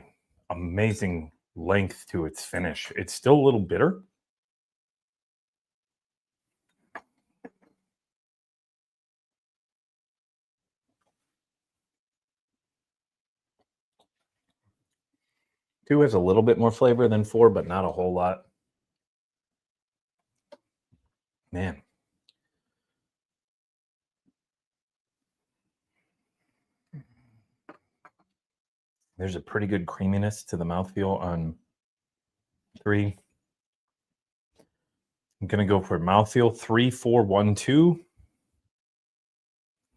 A: amazing length to its finish. It's still a little bitter. Two has a little bit more flavor than four, but not a whole lot. Man. There's a pretty good creaminess to the mouthfeel on three. I'm going to go for mouthfeel 3, 4, 1, 2.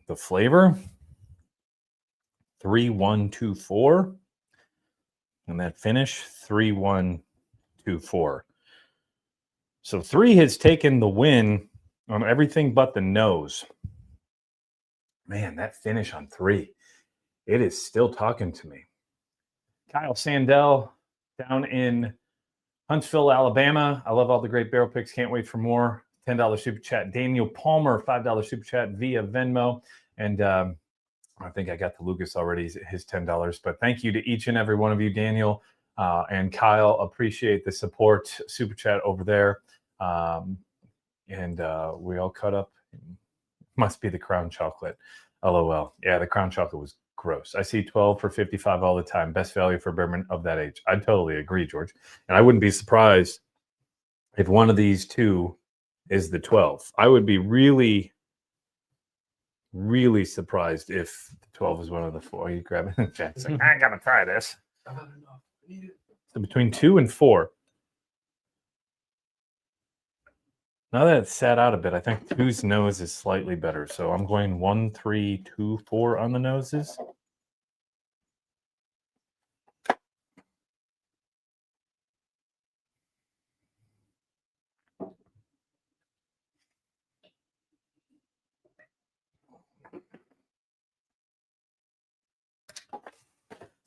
A: The flavor 3, 1, 2, 4. And that finish 3, 1, 2, 4. So 3 has taken the win on everything but the nose. Man, that finish on 3, it is still talking to me. Kyle Sandell down in Huntsville, Alabama. I love all the great barrel picks. Can't wait for more. $10 super chat. Daniel Palmer, $5 super chat via Venmo. And I think I got to Lucas already, his $10. But thank you to each and every one of you, Daniel and Kyle. Appreciate the support. Super chat over there. And we all cut up. Must be the Crown Chocolate. LOL. Yeah, the Crown Chocolate was gross. I see 12 for 55 all the time. Best value for bourbon of that age. I totally agree, George. And I wouldn't be surprised if one of these two is the 12. I would be really, really surprised if the 12 is one of the 4. You grab it. Jack's like, I gotta try this. So between 2 and 4. Now that it's sat out a bit, I think 2's nose is slightly better. So I'm going 1, 3, 2, 4 on the noses.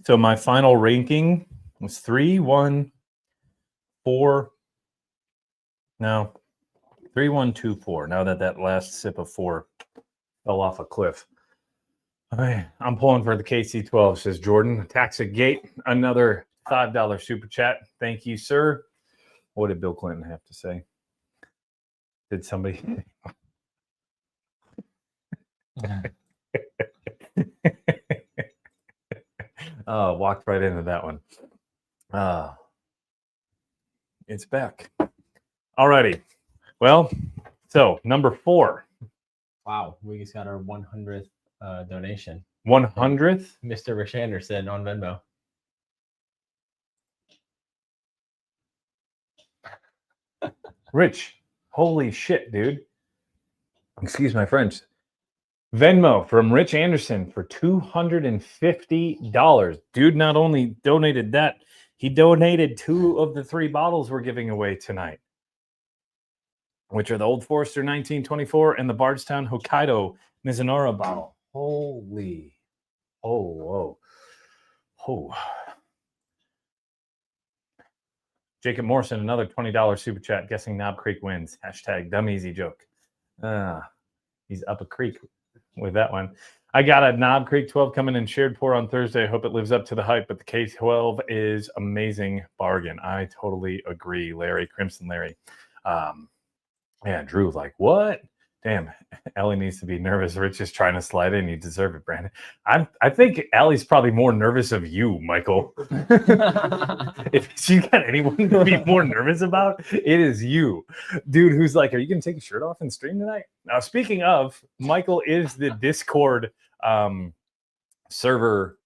A: So my final ranking was 3, 1, 4. No. 3, 1, 2, 4. Now that last sip of 4 fell off a cliff. Okay, I'm pulling for the KC12, says Jordan. Taxa Gate, another $5 super chat. Thank you, sir. What did Bill Clinton have to say? Did somebody? Oh, walked right into that one. It's back. Alrighty. Well, so number 4.
B: Wow, we just got our 100th donation.
A: 100th?
B: Mr. Rich Anderson on Venmo.
A: Rich, holy shit, dude. Excuse my French. Venmo from Rich Anderson for $250. Dude not only donated that, he donated 2 of the 3 bottles we're giving away tonight, which are the Old Forester 1924 and the Bardstown Hokkaido Mizunara bottle. Holy. Oh. Jacob Morrison, another $20 super chat. Guessing Knob Creek wins. # dumb easy joke. He's up a creek with that one. I got a Knob Creek 12 coming in shared pour on Thursday. I hope it lives up to the hype, but the K12 is amazing bargain. I totally agree, Larry, Crimson Larry. Yeah, Drew, like, what? Damn, Ellie needs to be nervous. Rich is trying to slide in. You deserve it, Brandon. I think Ellie's probably more nervous of you, Michael. If she got anyone to be more nervous about, it is you. Dude who's like, are you going to take your shirt off and stream tonight? Now, speaking of, Michael is the Discord server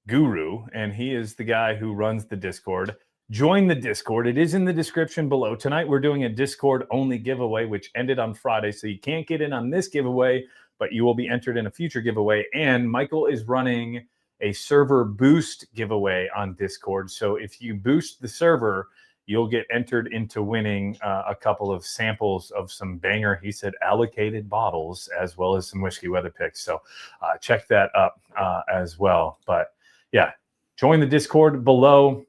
A: guru, and he is the guy who runs the Discord. Join the Discord. It is in the description below. Tonight, we're doing a Discord-only giveaway, which ended on Friday, so you can't get in on this giveaway, but you will be entered in a future giveaway. And Michael is running a server boost giveaway on Discord. So if you boost the server, you'll get entered into winning a couple of samples of some banger, he said, allocated bottles, as well as some whiskey weather picks. So check that up as well. But yeah, Join the Discord below.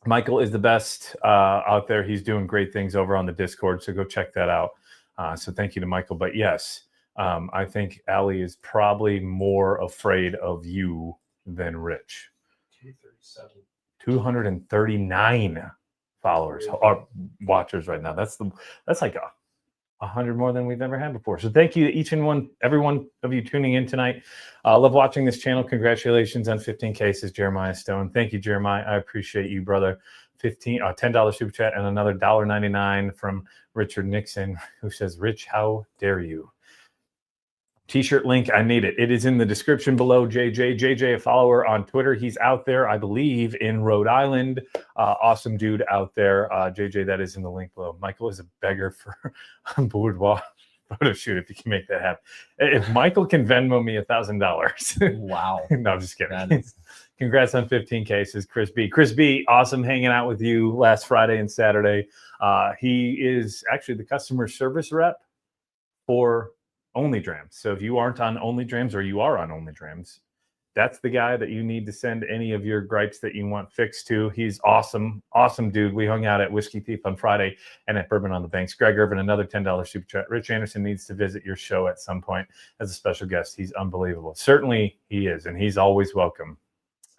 A: Michael is the best out there. He's doing great things over on the Discord, so go check that out. So thank you to Michael. But yes, I think Allie is probably more afraid of you than Rich. 239 followers or watchers right now. That's like 100 more than we've ever had before. So thank you to every one of you tuning in tonight. Love watching this channel. Congratulations on 15 cases, Jeremiah Stone. Thank you, Jeremiah. I appreciate you, brother. $10 super chat and another $1.99 from Richard Nixon, who says, Rich, how dare you? T-shirt link, I made it. It is in the description below. JJ, a follower on Twitter. He's out there, I believe, in Rhode Island. Awesome dude out there. JJ, that is in the link below. Michael is a beggar for a boudoir photo shoot if you can make that happen. If Michael can Venmo me $1,000.
B: Wow.
A: No, I'm just kidding. Congrats on 15 cases, Chris B. Chris B, awesome hanging out with you last Friday and Saturday. He is actually the customer service rep for OnlyDrams. So if you aren't on OnlyDrams or you are on OnlyDrams, that's the guy that you need to send any of your gripes that you want fixed to. He's awesome. Awesome dude. We hung out at Whiskey Thief on Friday and at Bourbon on the Banks. Greg Irvin, another $10 super chat. Rich Anderson needs to visit your show at some point as a special guest. He's unbelievable. Certainly he is, and he's always welcome.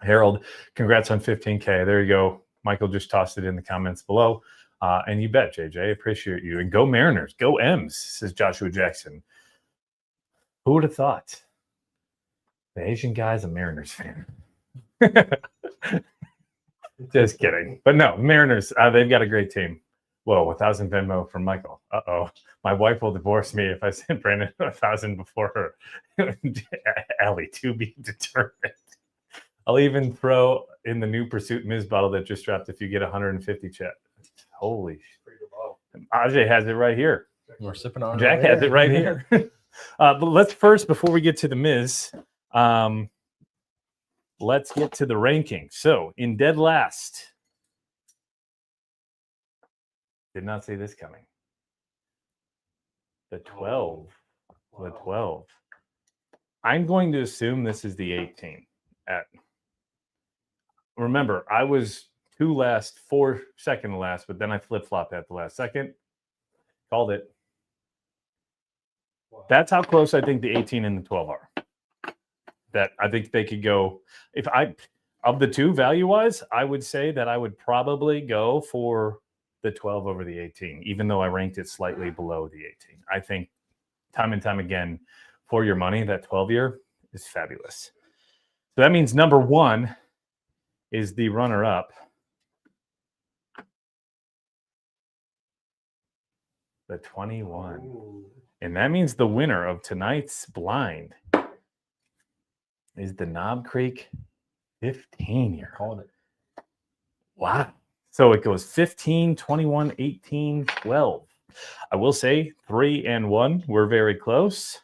A: Harold, congrats on 15K. There you go. Michael just tossed it in the comments below. And you bet, JJ. Appreciate you. And go Mariners. Go M's, says Joshua Jackson. Who would have thought? The Asian guy's a Mariners fan. Just kidding. But no, Mariners, they've got a great team. Whoa, 1,000 Venmo from Michael. Uh-oh. My wife will divorce me if I send Brandon 1,000 before her. Allie, to be determined. I'll even throw in the new Pursuit Miz bottle that just dropped if you get 150 chat. Holy. Ajay has it right here.
B: We're sipping on it.
A: Jack has it right here. But let's first, before we get to the Miz, let's get to the ranking. So in dead last, did not see this coming. The 12. The 12. I'm going to assume this is the 18. Remember, I was 2 last, 4 second last, but then I flip-flopped at the last second. Called it. That's how close I think the 18 and the 12 are. That I think they could go. Of the two value-wise, I would say that I would probably go for the 12 over the 18, even though I ranked it slightly below the 18. I think time and time again, for your money, that 12-year is fabulous. So that means number one is the runner-up. The 21. Ooh. And that means the winner of tonight's blind is the Knob Creek 15-year.
B: Called it.
A: Wow. So it goes 15, 21, 18, 12. I will say 3 and 1 were very close.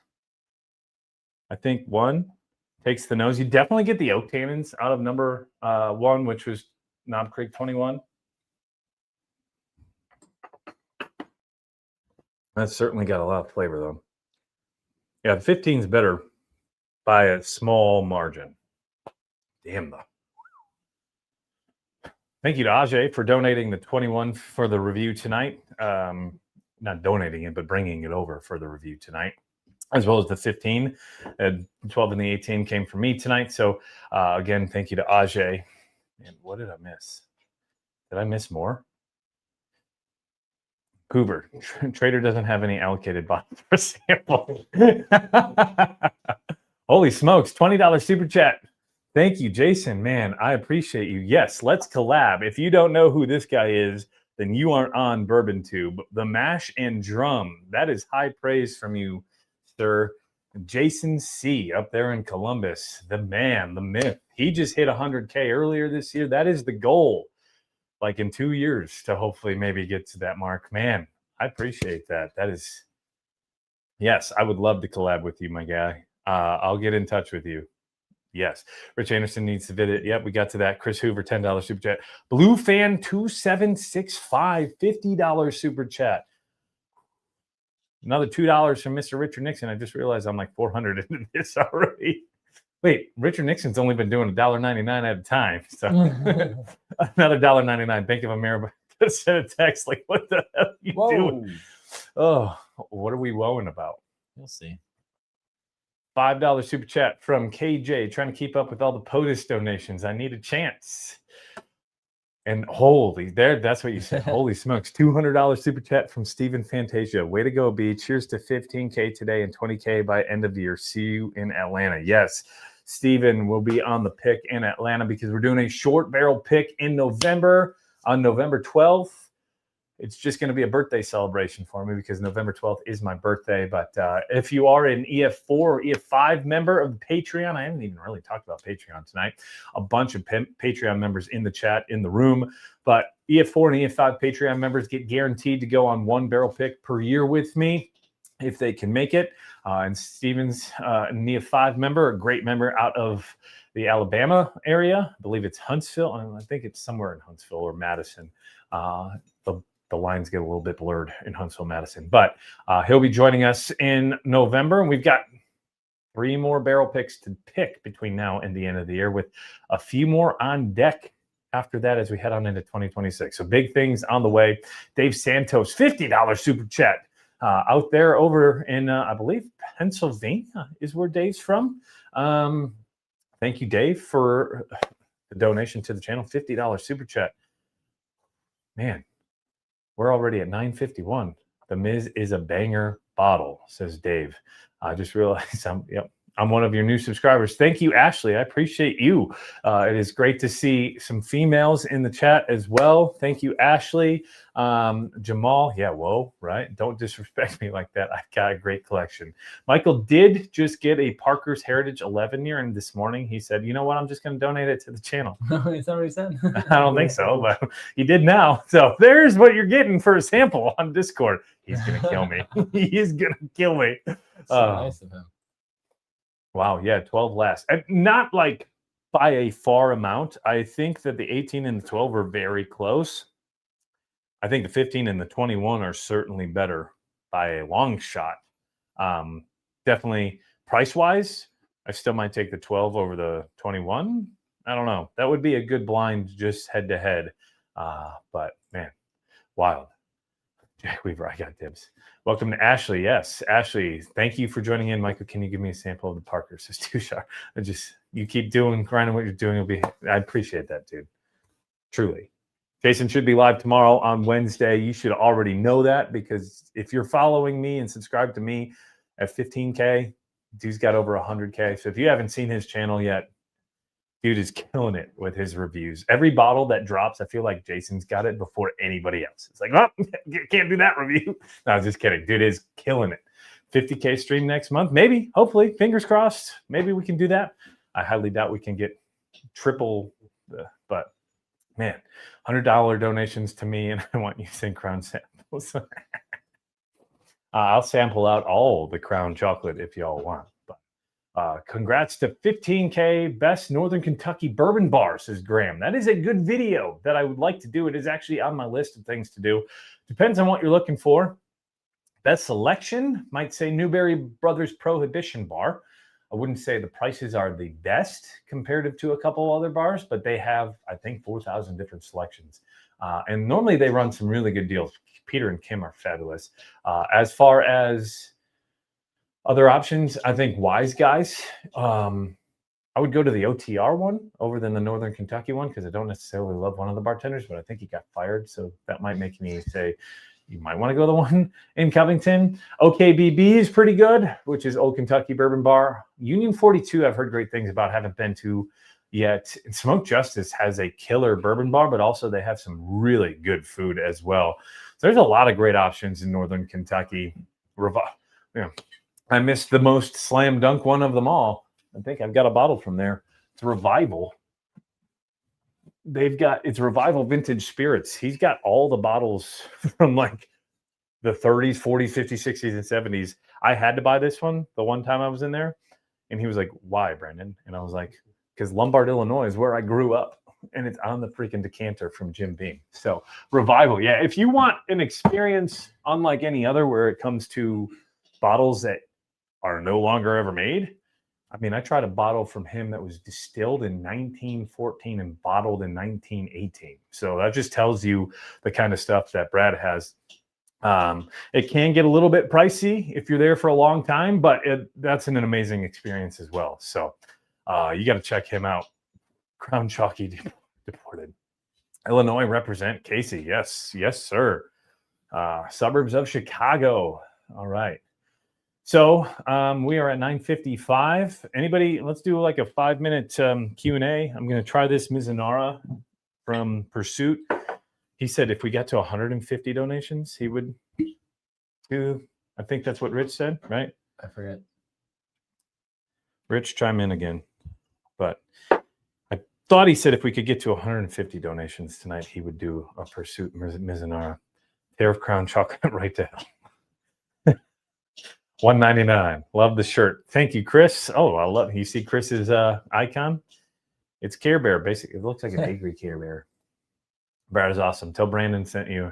A: I think 1 takes the nose. You definitely get the oak tannins out of number 1, which was Knob Creek 21. That's certainly got a lot of flavor, though. Yeah, the 15 is better by a small margin. Damn, though. Thank you to Ajay for donating the 21 for the review tonight. Not donating it, but bringing it over for the review tonight, as well as the 15. 12 and the 18 came from me tonight. So, again, thank you to Ajay. And what did I miss? Did I miss more? Hoover, Trader doesn't have any allocated bottles for sample. Holy smokes, $20 super chat. Thank you, Jason. Man, I appreciate you. Yes, let's collab. If you don't know who this guy is, then you aren't on Bourbon Tube. The Mash and Drum, that is high praise from you, sir. Jason C. up there in Columbus, the man, the myth. He just hit 100K earlier this year. That is the goal. Like in 2 years to hopefully maybe get to that mark. Man, I appreciate that. That is, yes, I would love to collab with you, my guy. I'll get in touch with you. Yes. Rich Anderson needs to visit. Yep, we got to that. Chris Hoover, $10 super chat. Blue Fan 2765, $50 super chat. Another $2 from Mr. Richard Nixon. I just realized I'm like 400 into this already. Wait, Richard Nixon's only been doing $1.99 at a time. So another $1.99. Bank of America sent a text like, what the hell are you doing? Oh, what are we woeing about?
B: We'll see.
A: $5 super chat from KJ, trying to keep up with all the POTUS donations. I need a chance. And that's what you said. Holy smokes. $200 super chat from Stephen Fantasia. Way to go, B. Cheers to 15K today and 20K by end of the year. See you in Atlanta. Yes, Stephen will be on the pick in Atlanta because we're doing a short barrel pick in November on November 12th. It's just going to be a birthday celebration for me because November 12th is my birthday. But if you are an EF4 or EF5 member of the Patreon, I haven't even really talked about Patreon tonight. A bunch of Patreon members in the chat, in the room. But EF4 and EF5 Patreon members get guaranteed to go on one barrel pick per year with me if they can make it. And Steven's an EF5 member, a great member out of the Alabama area. I believe it's Huntsville. I think it's somewhere in Huntsville or Madison. The lines get a little bit blurred in Huntsville, Madison. But he'll be joining us in November. And we've got 3 more barrel picks to pick between now and the end of the year, with a few more on deck after that as we head on into 2026. So big things on the way. Dave Santos, $50 super chat out there over in, I believe, Pennsylvania is where Dave's from. Thank you, Dave, for the donation to the channel. $50 super chat. Man. We're already at 9:51. The Miz is a banger bottle, says Dave. I just realized I'm one of your new subscribers. Thank you, Ashley. I appreciate you. It is great to see some females in the chat as well. Thank you, Ashley. Jamal, whoa, right? Don't disrespect me like that. I've got a great collection. Michael did just get a Parker's Heritage 11 year, and this morning he said, you know what? I'm just going to donate it to the channel.
B: Is that what he said?
A: I don't think so, but he did now. So there's what you're getting for a sample on Discord. He's going to kill me. He is going to kill me.
B: So nice of him.
A: Wow, 12 last. And not like by a far amount. I think that the 18 and the 12 are very close. I think the 15 and the 21 are certainly better by a long shot. Definitely price-wise, I still might take the 12 over the 21. I don't know. That would be a good blind just head-to-head. But, man, wild. Jack Weaver, I got dibs. Welcome to Ashley. Yes, Ashley, thank you for joining in. Michael, can you give me a sample of the Parker? Says Tushar. You keep grinding what you're doing. I appreciate that, dude. Truly. Jason should be live tomorrow on Wednesday. You should already know that, because if you're following me and subscribe to me at 15K, dude's got over 100K. So if you haven't seen his channel yet, dude is killing it with his reviews. Every bottle that drops, I feel like Jason's got it before anybody else. It's like, oh, can't do that review. No, I was just kidding. Dude is killing it. 50K stream next month. Maybe, hopefully, fingers crossed. Maybe we can do that. I highly doubt we can get triple, but man, $100 donations to me, and I want you to send Crown samples. I'll sample out all the Crown chocolate if y'all want. Congrats to 15K best Northern Kentucky bourbon bar, says Graham. That is a good video that I would like to do. It is actually on my list of things to do. Depends on what you're looking for. Best selection, might say Newberry Brothers Prohibition Bar. I wouldn't say the prices are the best comparative to a couple other bars, but they have, I think, 4,000 different selections. And normally they run some really good deals. Peter and Kim are fabulous. As far as other options, I think Wise Guys. I would go to the OTR one over than the Northern Kentucky one, because I don't necessarily love one of the bartenders, but I think he got fired. So that might make me say, you might want to go to the one in Covington. OKBB is pretty good, which is Old Kentucky Bourbon Bar. Union 42, I've heard great things about, haven't been to yet. And Smoke Justice has a killer bourbon bar, but also they have some really good food as well. So there's a lot of great options in Northern Kentucky. I missed the most slam dunk one of them all. I think I've got a bottle from there. It's Revival. It's Revival Vintage Spirits. He's got all the bottles from like the 30s, 40s, 50s, 60s, and 70s. I had to buy this one the one time I was in there. And he was like, why, Brandon? And I was like, because Lombard, Illinois is where I grew up. And it's on the freaking decanter from Jim Beam. So Revival. Yeah, if you want an experience unlike any other where it comes to bottles that are no longer ever made, I mean, I tried a bottle from him that was distilled in 1914 and bottled in 1918. So that just tells you the kind of stuff that Brad has. It can get a little bit pricey if you're there for a long time, but that's an amazing experience as well. So you got to check him out. Crown Chalky deported. Illinois represent Casey. Yes, yes, sir. Suburbs of Chicago. All right. So we are at 9:55. Anybody? Let's do like a 5-minute Q&A. I'm going to try this Mizunara from Pursuit. He said if we got to 150 donations, he would do. I think that's what Rich said, right?
B: I forget.
A: Rich, chime in again. But I thought he said if we could get to 150 donations tonight, he would do a Pursuit Mizunara. Tariff Crown Chocolate right to hell. $1.99. Love the shirt. Thank you, Chris. Oh, I love. You see Chris's icon? It's Care Bear. Basically, it looks like an angry Care Bear. Brad is awesome. Tell Brandon sent you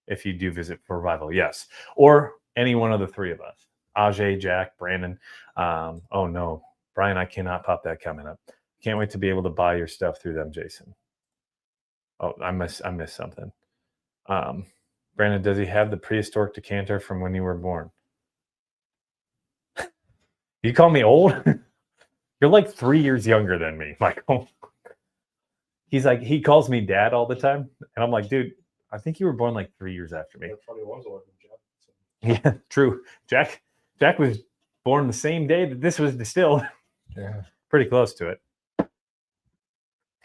A: if you do visit for Revival. Yes, or any one of the three of us. Ajay, Jack, Brandon. Oh no, Brian, I cannot pop that comment up. Can't wait to be able to buy your stuff through them, Jason. Oh, I missed something. Brandon, does he have the prehistoric decanter from when you were born? You call me old? You're like 3 years younger than me, Michael. He's like, he calls me dad all the time. And I'm like, dude, I think you were born like 3 years after me.
C: 21's older than Jack.
A: Yeah, true. Jack was born the same day that this was distilled.
B: Yeah.
A: Pretty close to it.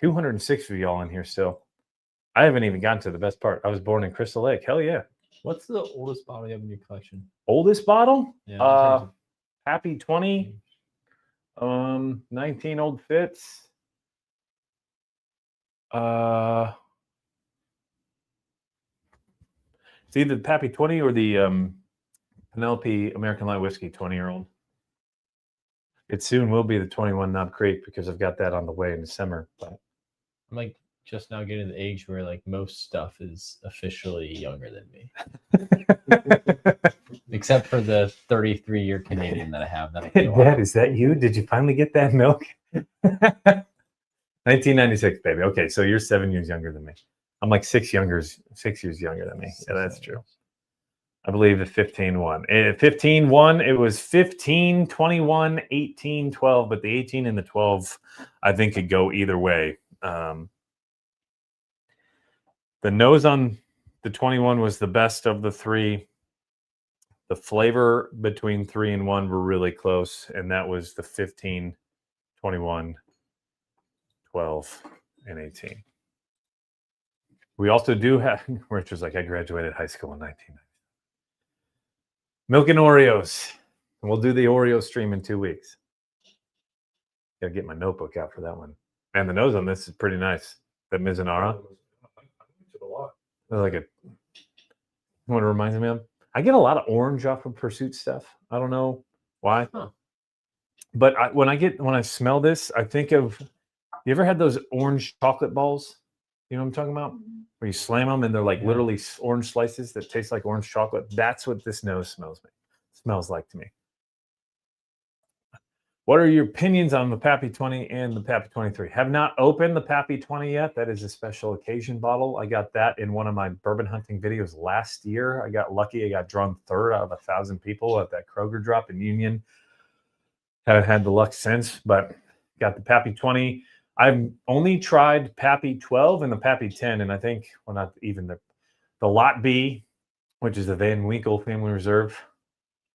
A: 206 of y'all in here still. I haven't even gotten to the best part. I was born in Crystal Lake. Hell yeah.
B: What's the oldest bottle you have in your collection?
A: Oldest bottle?
B: Yeah.
A: Happy 20. 19 Old Fits. It's either the Pappy 20 or the Penelope American Light Whiskey 20-year-old. It soon will be the 21 Knob Creek because I've got that on the way in December. But
B: I'm like just now getting to the age where like most stuff is officially younger than me. Except for the 33-year Canadian that I have.
A: Dad, is that you? Did you finally get that milk? 1996, baby. Okay, so you're 7 years younger than me. I'm like 6 years younger than me. Yeah, that's true. I believe the 15-1. 15-1, it was 15, 21, 18, 12, but the 18 and the 12, I think, could go either way. The nose on the 21 was the best of the three. The flavor between 3 and 1 were really close, and that was the 15, 21, 12, and 18. We also do have, Rich was like, I graduated high school in 1990. Milk and Oreos. And we'll do the Oreo stream in 2 weeks. Gotta get my notebook out for that one. And the nose on this is pretty nice. That Mizunara.
C: I liked it a lot.
A: Like a, what it reminds me of? I get a lot of orange off of Pursuit stuff. I don't know why.
B: Huh.
A: But when I smell this, I think of, you ever had those orange chocolate balls? You know what I'm talking about? Where you slam them and they're like literally orange slices that taste like orange chocolate. That's what this nose smells like to me. What are your opinions on the Pappy 20 and the Pappy 23? Have not opened the Pappy 20 yet. That is a special occasion bottle. I got that in one of my bourbon hunting videos last year. I got lucky. I got drawn third out of 1,000 people at that Kroger drop in Union. Haven't had the luck since, but got the Pappy 20. I've only tried Pappy 12 and the Pappy 10, and I think, well, not even the Lot B, which is the Van Winkle Family Reserve,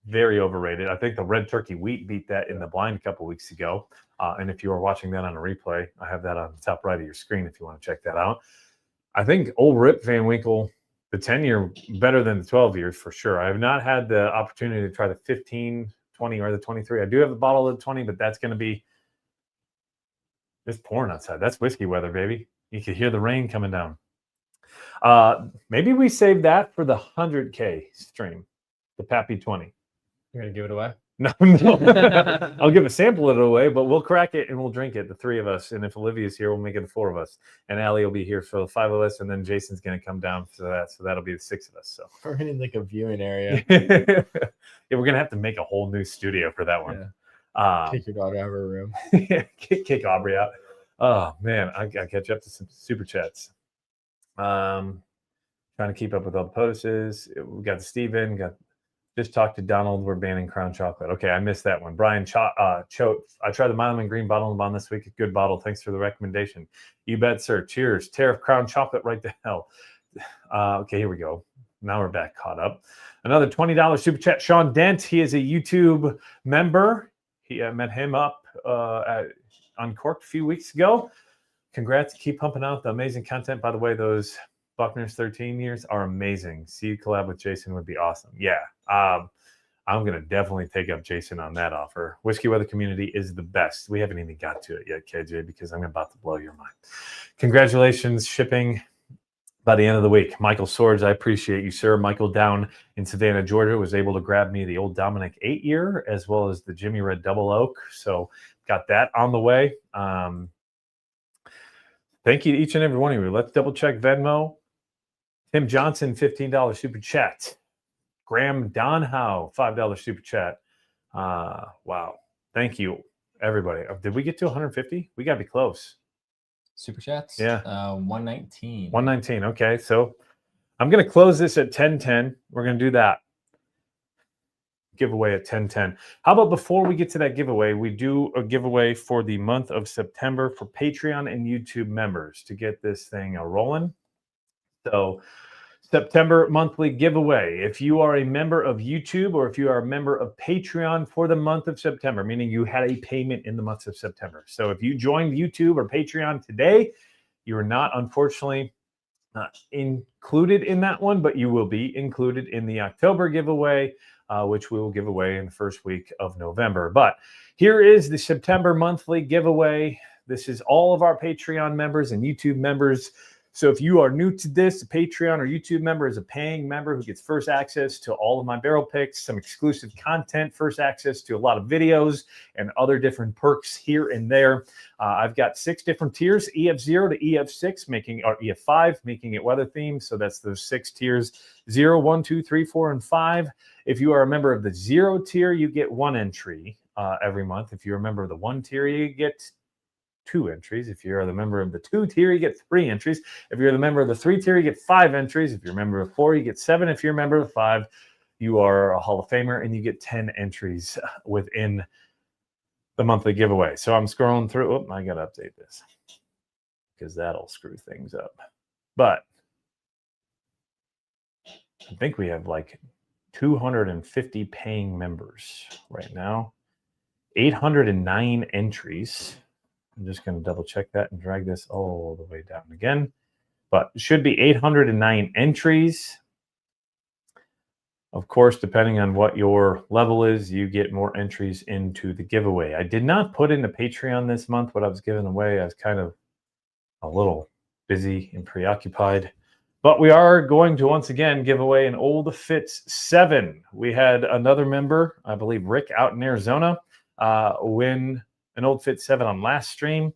A: very overrated. I think the Red Turkey Wheat beat that in the blind a couple weeks ago. And if you are watching that on a replay, I have that on the top right of your screen if you want to check that out. I think Old Rip Van Winkle, the 10-year, better than the 12 years for sure. I have not had the opportunity to try the 15, 20, or the 23. I do have a bottle of the 20, but that's going to be, it's pouring outside. That's whiskey weather, baby. You can hear the rain coming down. Maybe we save that for the 100K stream, the Pappy 20.
B: You're going to give it away?
A: No. I'll give a sample of it away, but we'll crack it and we'll drink it, the three of us. And if Olivia's here, we'll make it the four of us. And Allie will be here for the 5 of us, and then Jason's going to come down for that. So that'll be the 6 of us. So
B: We're in like a viewing area.
A: yeah, we're going to have to make a whole new studio for that one.
B: Kick your daughter out of her room.
A: kick Aubrey out. Oh man, I got to catch up to some super chats. Trying to keep up with all the posts. We got Steven, just talked to Donald. We're banning Crown Chocolate. Okay, I missed that one. Brian Choate. I tried the Mileman Green Bottle and Bond this week. A good bottle. Thanks for the recommendation. You bet, sir. Cheers. Tariff Crown Chocolate right to hell. Okay, here we go. Now we're back caught up. Another $20 super chat. Sean Dent. He is a YouTube member. He met him up at Uncorked a few weeks ago. Congrats. Keep pumping out the amazing content. By the way, those Buckner's 13 years are amazing. See you collab with Jason would be awesome. Yeah. I'm going to definitely take up Jason on that offer. Whiskey Weather Community is the best. We haven't even got to it yet, KJ, because I'm about to blow your mind. Congratulations, shipping by the end of the week. Michael Swords, I appreciate you, sir. Michael down in Savannah, Georgia, was able to grab me the old Dominic 8-year as well as the Jimmy Red Double Oak. So got that on the way. Thank you to each and every one of you. Let's double check Venmo. Tim Johnson, $15 super chat. Graham Donhow, $5 super chat. Wow. Thank you, everybody. Did we get to 150? We got to be close.
B: Super chats?
A: Yeah.
B: 119.
A: 119. Okay. So I'm going to close this at 10:10. We're going to do that giveaway at 10:10. How about before we get to that giveaway, we do a giveaway for the month of September for Patreon and YouTube members to get this thing rolling. So September monthly giveaway. If you are a member of YouTube or if you are a member of Patreon for the month of September, meaning you had a payment in the month of September. So if you joined YouTube or Patreon today, you are not, unfortunately, included in that one, but you will be included in the October giveaway, which we will give away in the first week of November. But here is the September monthly giveaway. This is all of our Patreon members and YouTube members. So if you are new to this, a Patreon or YouTube member is a paying member who gets first access to all of my barrel picks, some exclusive content, first access to a lot of videos and other different perks here and there. I've got 6 different tiers, EF0 to EF6, or EF5, making it weather themed. So that's those 6 tiers, 0, 1, 2, 3, 4, and 5. If you are a member of the 0 tier, you get 1 entry every month. If you're a member of the 1 tier, you get 2 entries. If you're the member of the 2 tier, you get 3 entries. If you're the member of the 3 tier, you get 5 entries. If you're a member of 4, you get 7. If you're a member of 5, you are a Hall of Famer and you get 10 entries within the monthly giveaway. So I'm scrolling through. Oh, I got to update this because that'll screw things up. But I think we have like 250 paying members right now, 809 entries. I'm just going to double check that and drag this all the way down again. But it should be 809 entries. Of course, depending on what your level is, you get more entries into the giveaway. I did not put in the Patreon this month what I was giving away. I was kind of a little busy and preoccupied. But we are going to once again give away an Old Fitz 7. We had another member, I believe Rick out in Arizona, win an Old Fitz 7 on last stream.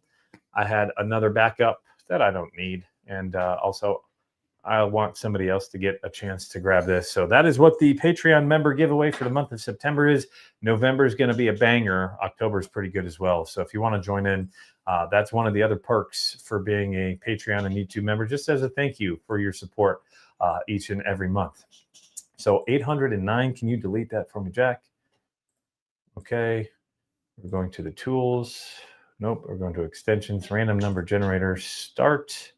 A: I had another backup that I don't need. And also, I want somebody else to get a chance to grab this. So that is what the Patreon member giveaway for the month of September is. November is going to be a banger. October is pretty good as well. So if you want to join in, that's one of the other perks for being a Patreon and YouTube member, just as a thank you for your support each and every month. So 809, can you delete that for me, Jack? Okay. We're going to the tools. Nope, we're going to extensions, random number generator, start.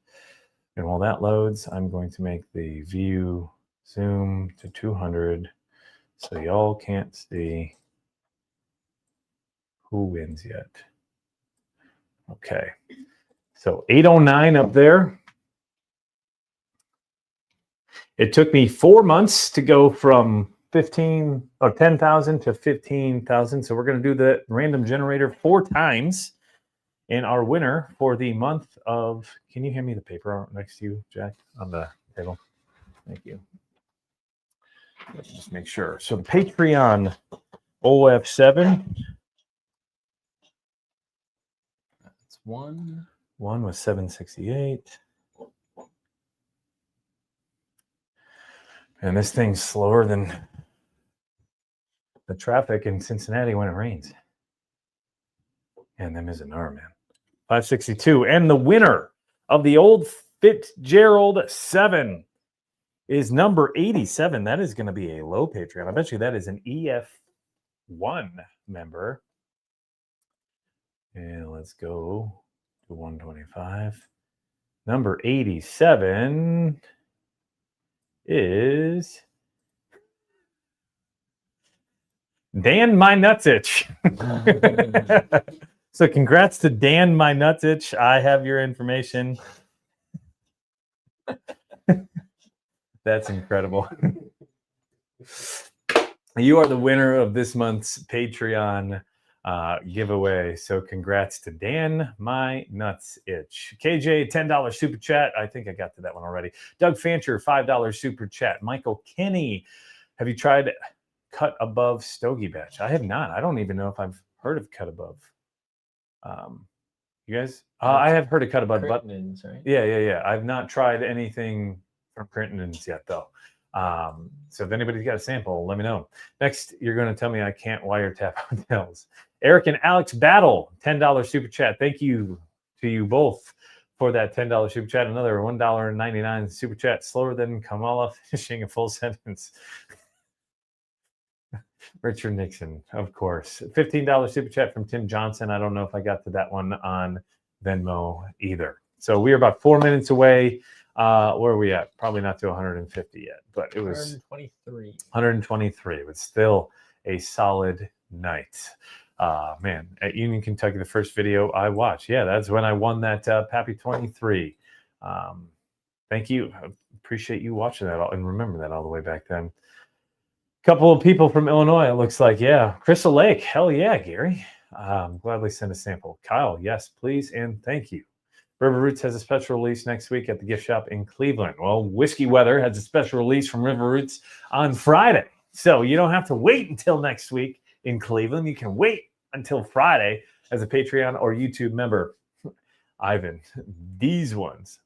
A: And while that loads, I'm going to make the view zoom to 200 so y'all can't see who wins yet. Okay, so 809 up there. It took me 4 months to go from 10,000 to 15,000. So we're going to do the random generator 4 times. And our winner for the month of, can you hand me the paper next to you, Jack, on the table? Thank you. Let's just make sure. So the Patreon OF7.
B: That's 1.
A: 1 was 768. And this thing's slower than the traffic in Cincinnati when it rains. And the Mizunara, man. 562. And the winner of the old Fitzgerald 7 is number 87. That is going to be a low Patreon. I bet you that is an EF1 member. And let's go to 125. Number 87 is Dan My Nuts Itch. So congrats to Dan My Nuts Itch. I have your information. That's incredible. You are the winner of this month's Patreon giveaway. So congrats to Dan My Nuts Itch. KJ, $10 super chat. I think I got to that one already. Doug Fancher, $5 super chat. Michael Kenny, have you tried Cut Above Stogie Batch? I have not. I don't even know if I've heard of Cut Above. You guys? I have heard of Cut Above, but
B: Crittenden's, right?
A: yeah. I've not tried anything from Crittenden's yet, though. So if anybody's got a sample, let me know. Next, you're going to tell me I can't wiretap hotels. Eric and Alex Battle, $10 super chat. Thank you to you both for that $10 super chat. Another $1.99 super chat. Slower than Kamala finishing a full sentence. Richard Nixon, of course. $15 super chat from Tim Johnson. I don't know if I got to that one on Venmo either. So we are about 4 minutes away. Where are we at? Probably not to 150 yet, but it was 123. It was still a solid night. Man, at Union, Kentucky, the first video I watched. Yeah, that's when I won that Pappy 23. Thank you. I appreciate you watching that and remember that all the way back then. Couple of people from Illinois, it looks like. Yeah. Crystal Lake. Hell yeah, Gary. Gladly send a sample. Kyle, yes, please, and thank you. River Roots has a special release next week at the gift shop in Cleveland. Well, Whiskey Weather has a special release from River Roots on Friday. So you don't have to wait until next week in Cleveland. You can wait until Friday as a Patreon or YouTube member. Ivan, these ones.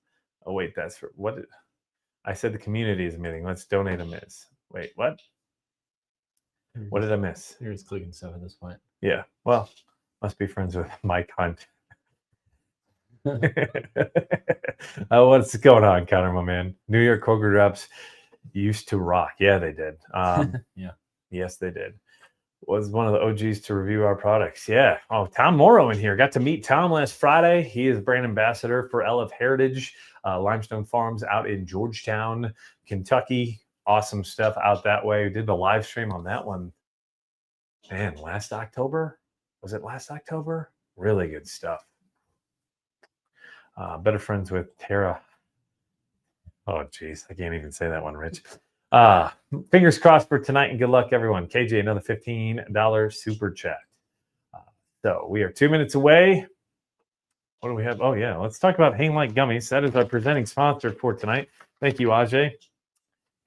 A: Oh, wait, that's for what? I said the community is meeting. Let's donate a miss. Wait, what? What did I miss?
B: You're just clicking stuff at this point.
A: Yeah. Well, must be friends with Mike Hunt. What's going on, Connor, my man? New York Kroger drops used to rock. Yeah, they did.
B: Yeah.
A: Yes, they did. Was one of the OGs to review our products. Yeah. Oh, Tom Morrow in here. Got to meet Tom last Friday. He is brand ambassador for LF Heritage, Limestone Farms out in Georgetown, Kentucky. Awesome stuff out that way. We did the live stream on that one. Man, last October? Was it last October? Really good stuff. Better friends with Tara. Oh, geez. I can't even say that one, Rich. Fingers crossed for tonight and good luck, everyone. KJ, another $15 super chat. So we are 2 minutes away. What do we have? Oh, yeah. Let's talk about Hang Light Gummies. That is our presenting sponsor for tonight. Thank you, Ajay.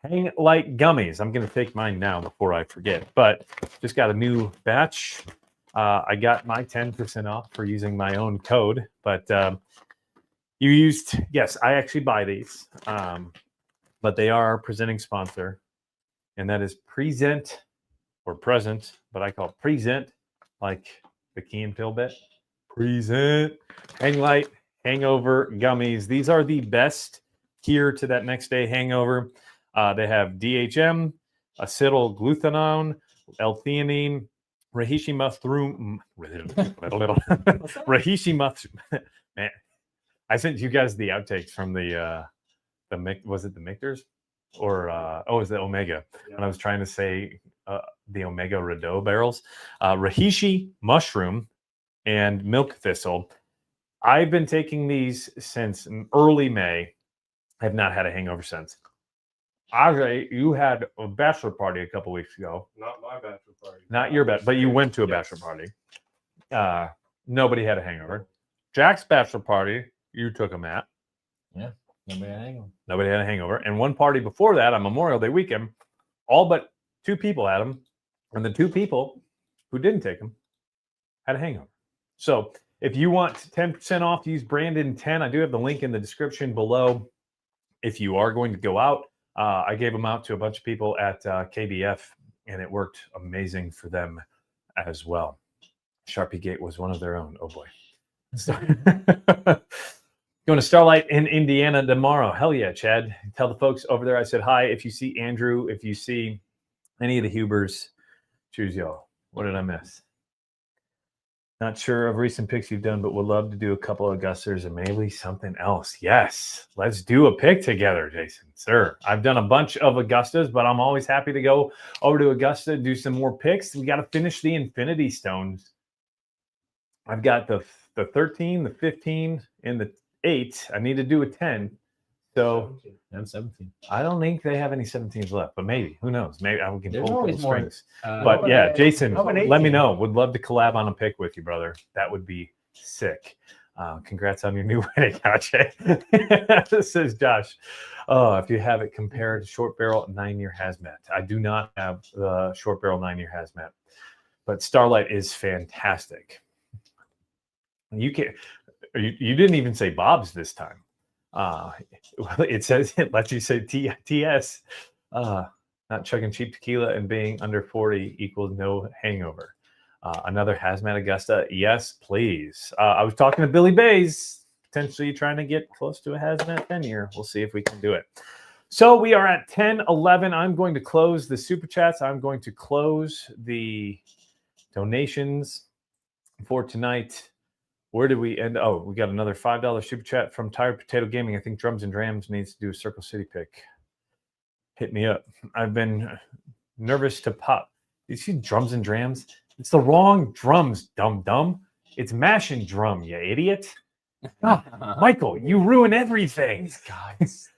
A: Hang Light Gummies. I'm going to take mine now before I forget, but just got a new batch. I got my 10% off for using my own code, but you used, yes, I actually buy these, but they are our presenting sponsor, and that is Present or Present, but I call it Present, like the Key and Pill bit. Present Hang Light Hangover Gummies. These are the best cure to that next day hangover. They have DHM, acetylglucanone, L-theanine, reishi mushroom. Reishi mushroom. Man, I sent you guys the outtakes from the was it the Mictors or it was the Omega? Yeah. When I was trying to say the Omega Rideau barrels, reishi mushroom and milk thistle. I've been taking these since early May. I have not had a hangover since. Ajay, you had a bachelor party a couple weeks ago.
C: Not my bachelor party.
A: Not your bachelor, but you went to a bachelor party. Nobody had a hangover. Jack's bachelor party, you took him at.
B: Yeah, nobody had a hangover.
A: Nobody had a hangover. And one party before that on Memorial Day weekend, all but 2 people had them. And the 2 people who didn't take them had a hangover. So if you want 10% off, use Brandon 10. I do have the link in the description below. If you are going to go out, I gave them out to a bunch of people at KBF, and it worked amazing for them as well. Sharpie Gate was one of their own. Oh boy. Going to Starlight in Indiana tomorrow. Hell yeah, Chad. Tell the folks over there I said hi. If you see Andrew, if you see any of the Hubers, choose y'all. What did I miss? Not sure of recent picks you've done, but would love to do a couple of Augustas and maybe something else. Yes, let's do a pick together, Jason. Sir, I've done a bunch of Augustas, but I'm always happy to go over to Augusta, do some more picks. We got to finish the Infinity Stones. I've got the 13, the 15, and the 8. I need to do a 10. So
C: 17.
B: And 17.
A: I don't think they have any 17s left, but maybe. Who knows? Maybe I can
B: There's
A: pull a
B: always
A: couple
B: more.
A: strings. But yeah, Jason,
C: how about
A: let me
C: 18?
A: know. Would love to collab on a pick with you, brother. That would be sick. Congrats on your new wedding, Ajay. This is Josh. Oh, if you have it compared to short barrel 9-year hazmat. I do not have the short barrel 9-year hazmat, but Starlight is fantastic. You can you didn't even say Bob's this time. It says it lets you say TS. Not chugging cheap tequila and being under 40 equals no hangover. Another hazmat Augusta. Yes, please. I was talking to Billy Bays, potentially trying to get close to a hazmat 10-year. We'll see if we can do it. So we are at 10:11. I'm going to close the super chats. I'm going to close the donations for tonight. Where did we end? Oh, we got another $5 super chat from Tired Potato Gaming. I think Drums and Drams needs to do a Circle City pick. Hit me up. I've been nervous to pop. You see Drums and Drams? It's the wrong drums, dumb. It's mash and drum, you idiot. Michael, you ruin everything.
B: These guys.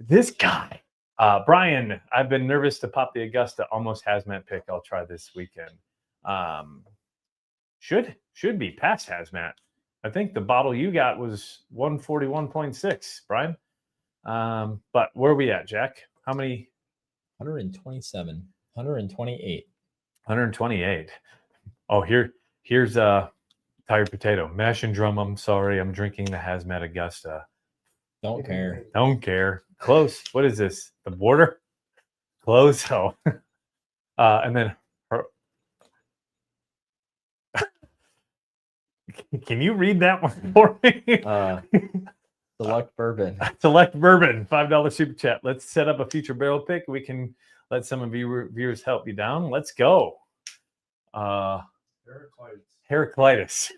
A: This guy. Brian, I've been nervous to pop the Augusta almost hazmat pick. I'll try this weekend. Should be past hazmat. I think the bottle you got was 141.6, Brian. But where are we at, Jack? How many?
B: 127. 128.
A: 128. Oh, here's Tired Potato. Mash and drum. I'm sorry. I'm drinking the hazmat Augusta.
B: Don't care.
A: Don't care. Close. What is this? The border? Close. Oh. And then can you read that one for me?
B: Select Bourbon.
A: Select Bourbon, $5 super chat. Let's set up a future barrel pick. We can let some of you viewers help you down. Let's go. Heraclitus.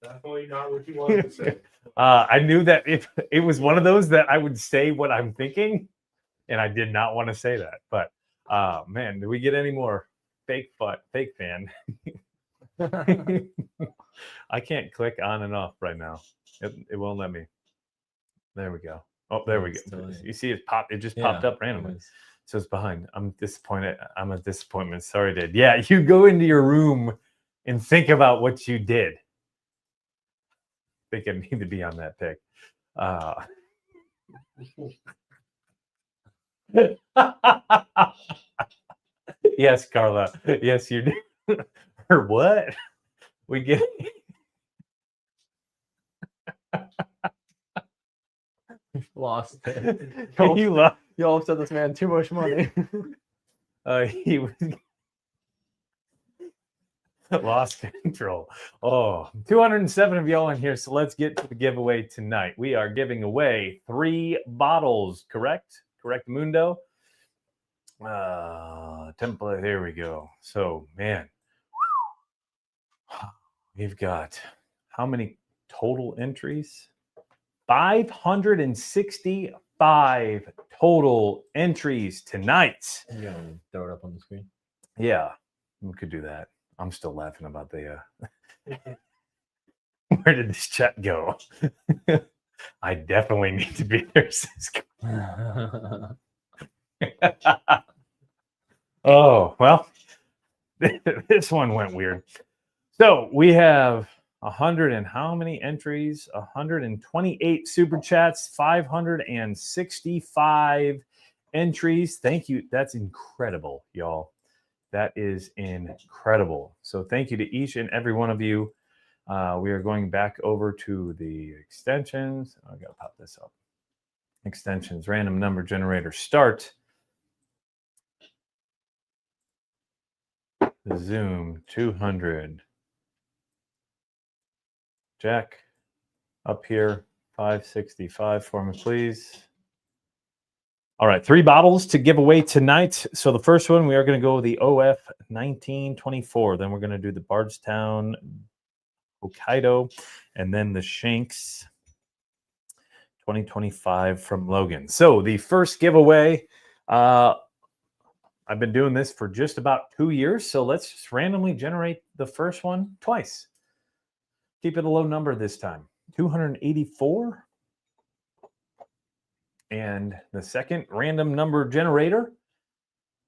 C: Definitely not what you wanted to say.
A: I knew that if it was one of those that I would say what I'm thinking, and I did not want to say that. But man, do we get any more fake fan? I can't click on and off right now. It won't let me. There we go. Oh, there we go. You see it pop. It just popped up randomly. So it's behind. I'm disappointed. I'm a disappointment. Sorry, Dad. Yeah, you go into your room and think about what you did. I think I need to be on that pick. Yes, Carla. Yes, you do. Or what? We get.
B: Lost it.
A: You lost.
B: Y'all said this man too much money.
A: He was lost control. Oh, 207 of y'all in here. So let's get to the giveaway tonight. We are giving away 3 bottles. Correct, Mundo. Template. There we go. So man, we've got how many total entries? 565 total entries tonight.
B: You gotta throw it up on the screen.
A: Yeah, we could do that. I'm still laughing about the where did this chat go? I definitely need to be there, Cisco. Oh, well, this one went weird. So we have 100 and how many entries? 128 super chats, 565 entries. Thank you. That's incredible, y'all. That is incredible. So thank you to each and every one of you. We are going back over to the extensions. I got to pop this up. Extensions, random number generator, start. the Zoom 200. Jack, up here, 565 for me, please. All right, 3 bottles to give away tonight. So the first one, we are going to go with the OF 1924. Then we're going to do the Bardstown Hokkaido, and then the Shanks 2025 from Logan. So the first giveaway, I've been doing this for just about 2 years. So let's just randomly generate the first one twice. Keep it a low number this time. 284. And the second random number generator,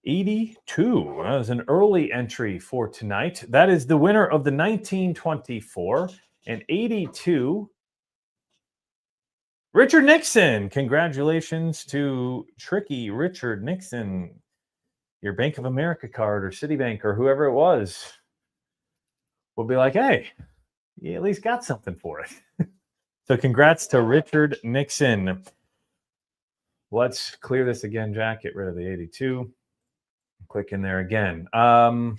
A: 82. That was an early entry for tonight. That is the winner of the 1924 and 82. Richard Nixon. Congratulations to Tricky Richard Nixon. Your Bank of America card or Citibank or whoever it was will be like, hey, you at least got something for it. So congrats to Richard Nixon. Let's clear this again, Jack. Get rid of the 82. Click in there again. Got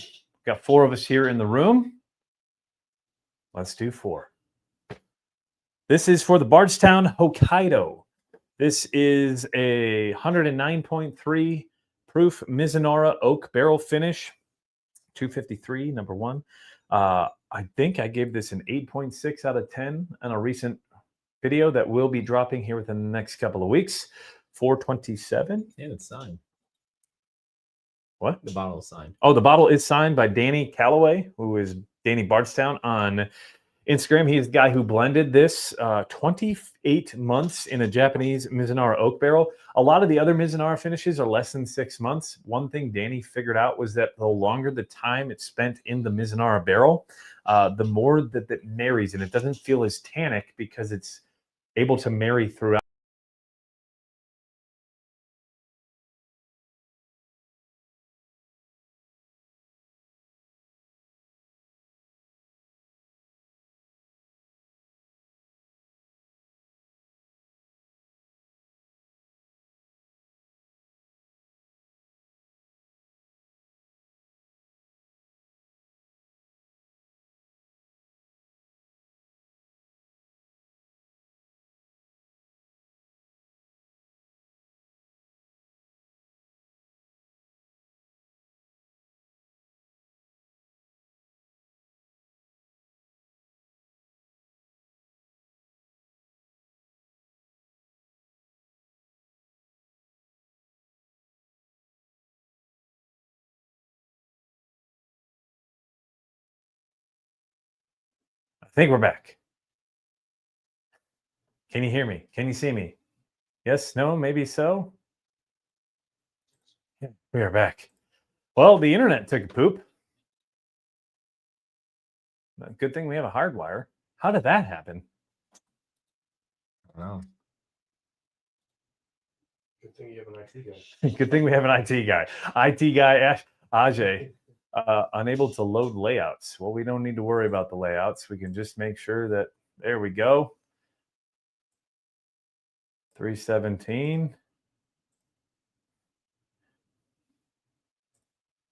A: 4 of us here in the room. Let's do 4. This is for the Bardstown Hokkaido. This is a 109.3 proof Mizunara oak barrel finish. 253, number 1. I think I gave this an 8.6 out of 10 in a recent video that will be dropping here within the next couple of weeks. 427.
B: And it's signed.
A: What?
B: The bottle is signed.
A: Oh, the bottle is signed by Danny Calloway, who is Danny Bardstown on Instagram. He is the guy who blended this 28 months in a Japanese Mizunara oak barrel. A lot of the other Mizunara finishes are less than 6 months. One thing Danny figured out was that the longer the time it's spent in the Mizunara barrel, the more that it marries, and it doesn't feel as tannic because it's able to marry throughout. I think we're back. Can you hear me? Can you see me? Yes, no, maybe so. Yeah, we are back. Well, the internet took a poop. Good thing we have a hard wire. How did that happen?
B: I don't know.
C: Good thing you have an IT guy.
A: Good thing we have an IT guy. IT guy Ajay, unable to load layouts. Well, we don't need to worry about the layouts. We can just make sure that, there we go. 317.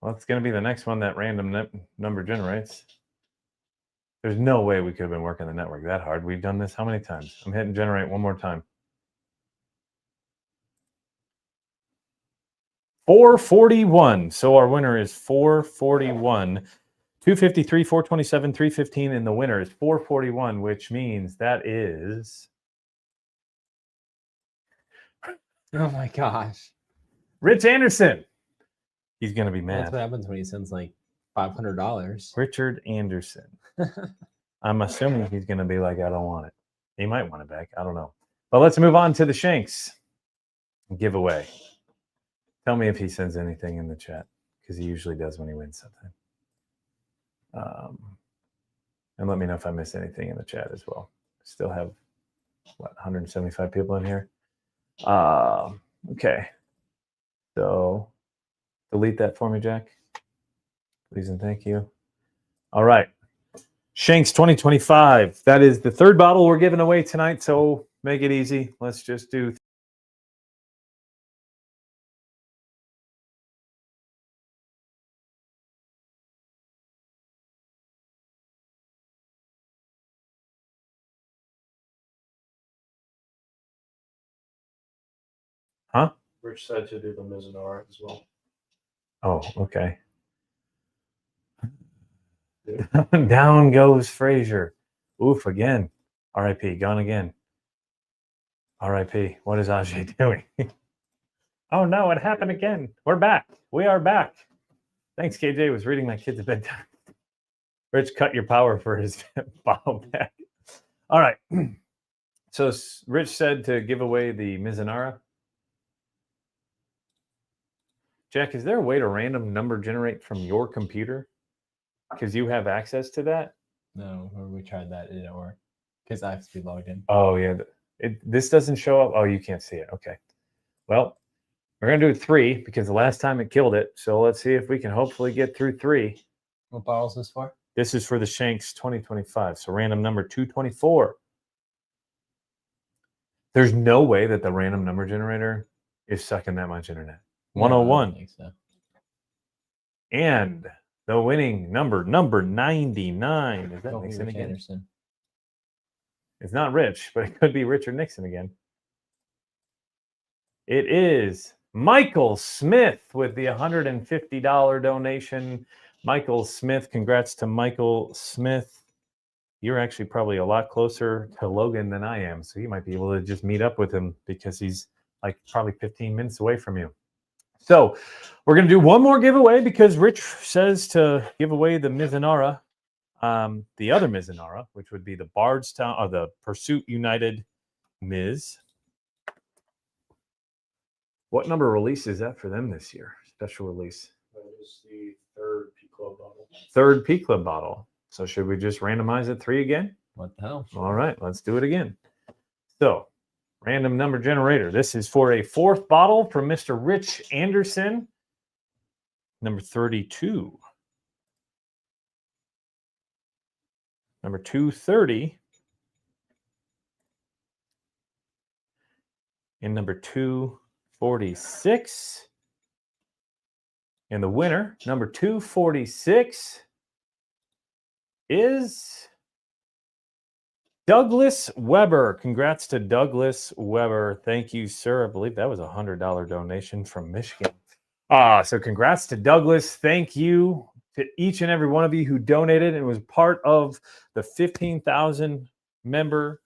A: Well, it's going to be the next one that random number generates. There's no way we could have been working the network that hard. We've done this how many times? I'm hitting generate one more time. 441. So our winner is 441. 253, 427, 315, and the winner is 441, which means that is
B: Oh my gosh.
A: Rich Anderson. He's going to be mad.
B: That's what happens when he sends like $500.
A: Richard Anderson. I'm assuming he's going to be like, I don't want it. He might want it back. I don't know. But let's move on to the Shanks giveaway. Tell me if he sends anything in the chat, because he usually does when he wins something. And let me know if I miss anything in the chat as well. Still have, what, 175 people in here? Okay. So delete that for me, Jack. Please and thank you. All right. Shanks 2025. That is the 3rd bottle we're giving away tonight. So make it easy. Let's just do Huh?
C: Rich said to do the Mizunara as well.
A: Oh, okay.
C: Yeah.
A: Down goes Frazier. Oof, again. R.I.P. Gone again. R.I.P. What is Ajay doing? Oh no, it happened again. We're back. We are back. Thanks, KJ. Was reading my kids at bedtime. Rich cut your power for his bottle back. All right. So Rich said to give away the Mizunara. Jack, is there a way to random number generate from your computer? Because you have access to that?
B: No, when we tried that, it didn't work because I have to be logged in.
A: Oh, yeah. This doesn't show up. Oh, you can't see it. Okay. Well, we're going to do 3 because the last time it killed it. So let's see if we can hopefully get through 3.
B: What bottle is this for?
A: This is for the Shanks 2025. So random number 224. There's no way that the random number generator is sucking that much internet.
B: No, I
A: 101.
B: don't think so.
A: And the winning number 99. Is that
B: Don't be
A: Nixon
B: Rich
A: again?
B: Anderson.
A: It's not Rich, but it could be Richard Nixon again. It is Michael Smith with the $150 donation. Michael Smith, congrats to Michael Smith. You're actually probably a lot closer to Logan than I am, so you might be able to just meet up with him because he's like probably 15 minutes away from you. So we're going to do one more giveaway because Rich says to give away the Mizunara, the other Mizunara, which would be the Bardstown or the Pursuit United Miz. What number release is that for them this year? Special release.
C: That is the third P Club bottle.
A: Third P Club bottle. So should we just randomize it 3 again?
B: What the hell?
A: All right, let's do it again. So, random number generator. This is for a 4th bottle from Mr. Rich Anderson, number 32. Number 230. And number 246. And the winner, number 246, is Douglas Weber. Congrats to Douglas Weber. Thank you, sir. I believe that was a $100 donation from Michigan. So congrats to Douglas. Thank you to each and every one of you who donated and was part of the 15,000 member,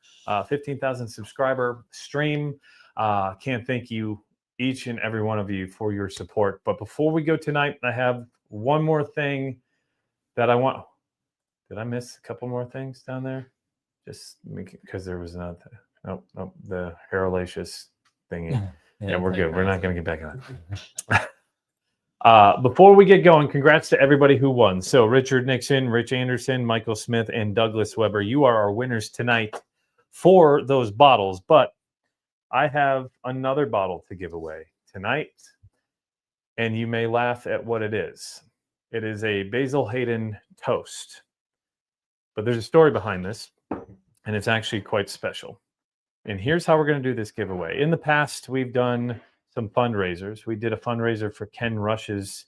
A: 15,000 subscriber stream. Can't thank you, each and every one of you, for your support. But before we go tonight, I have one more thing that I want. Did I miss a couple more things down there? Just because there was not the Herolacious thingy. Yeah, we're good. We're not going to get back on that. Before we get going, congrats to everybody who won. So Richard Nixon, Rich Anderson, Michael Smith, and Douglas Weber. You are our winners tonight for those bottles. But I have another bottle to give away tonight. And you may laugh at what it is. It is a Basil Hayden toast. But there's a story behind this, and it's actually quite special. And here's how we're going to do this giveaway. In the past, we've done some fundraisers. We did a fundraiser for Ken Rush's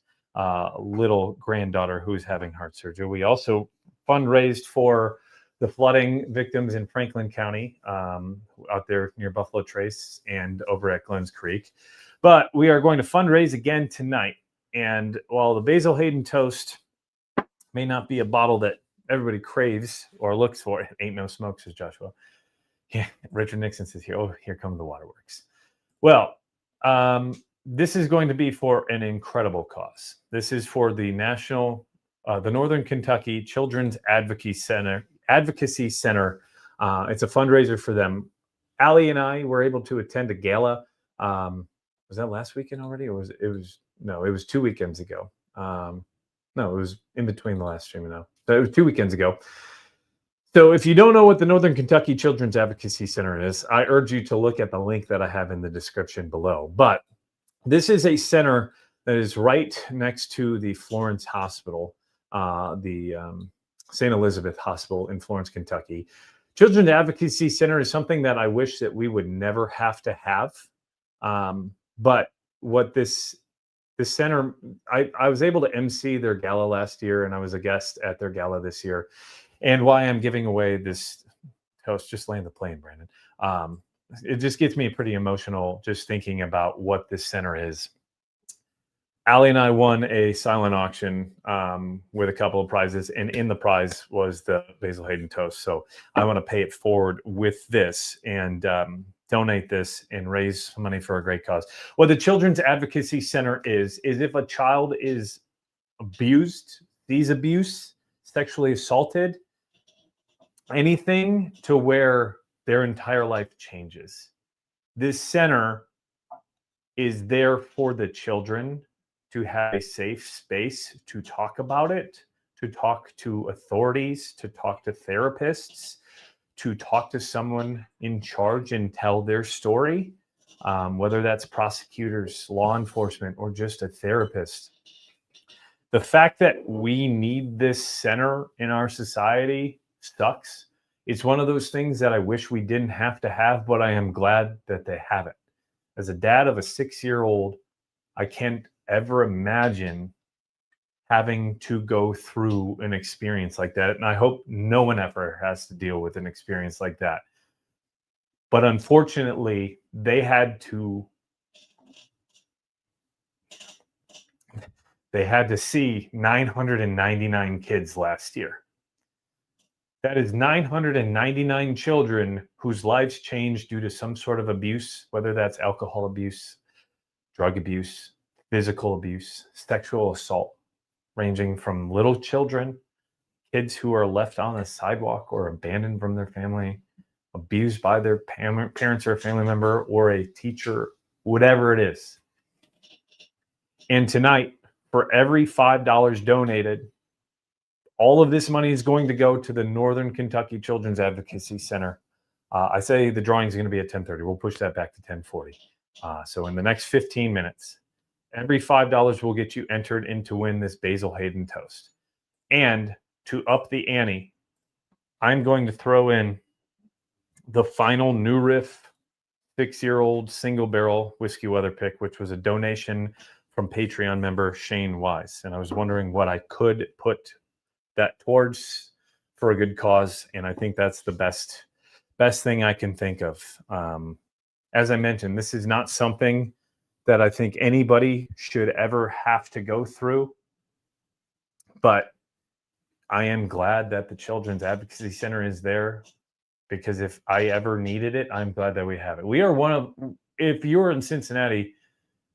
A: little granddaughter who's having heart surgery. We also fundraised for the flooding victims in Franklin County, out there near Buffalo Trace and over at Glens Creek. But we are going to fundraise again tonight. And while the Basil Hayden toast may not be a bottle that everybody craves or looks for, it ain't no smoke, says Joshua. Yeah, Richard Nixon says here, oh, here come the waterworks. Well, this is going to be for an incredible cause. This is for the the Northern Kentucky Children's Advocacy Center. It's a fundraiser for them. Allie and I were able to attend a gala. Was that last weekend already, or it was 2 weekends ago. No, it was in between the last stream and now. So it was 2 weekends ago. So if you don't know what the Northern Kentucky Children's Advocacy Center is, I urge you to look at the link that I have in the description below. But this is a center that is right next to the Florence Hospital, the St. Elizabeth Hospital in Florence, Kentucky. Children's Advocacy Center is something that I wish that we would never have to have. But what this center, I was able to MC their gala last year, and I was a guest at their gala this year. And why I'm giving away this toast, just land the plane, Brandon. it just gets me pretty emotional just thinking about what this center is. Allie and I won a silent auction with a couple of prizes, and in the prize was the Basil Hayden toast. So I want to pay it forward with this and donate this and raise money for a great cause. What the Children's Advocacy Center is if a child is abused, sees abuse, sexually assaulted, anything to where their entire life changes. This center is there for the children to have a safe space to talk about it, to talk to authorities, to talk to therapists, to talk to someone in charge and tell their story, whether that's prosecutors, law enforcement, or just a therapist. The fact that we need this center in our society sucks. It's one of those things that I wish we didn't have to have, but I am glad that they have it. As a dad of a 6-year-old, I can't ever imagine having to go through an experience like that. And I hope no one ever has to deal with an experience like that. But unfortunately, they had to see 999 kids last year. That is 999 children whose lives changed due to some sort of abuse, whether that's alcohol abuse, drug abuse, physical abuse, sexual assault, ranging from little children, kids who are left on the sidewalk or abandoned from their family, abused by their parents or a family member or a teacher, whatever it is. And tonight, for every $5 donated, all of this money is going to go to the Northern Kentucky Children's Advocacy Center. I say the drawing is going to be at 10:30. We'll push that back to 10:40. So in the next 15 minutes, every $5 will get you entered in to win this Basil Hayden toast. And to up the ante, I'm going to throw in the final New Riff 6-year-old single barrel whiskey weather pick, which was a donation from Patreon member Shane Wise. And I was wondering what I could put that towards for a good cause. And I think that's the best thing I can think of. As I mentioned, this is not something that I think anybody should ever have to go through. But I am glad that the Children's Advocacy Center is there, because if I ever needed it, I'm glad that we have it. We are if you're in Cincinnati,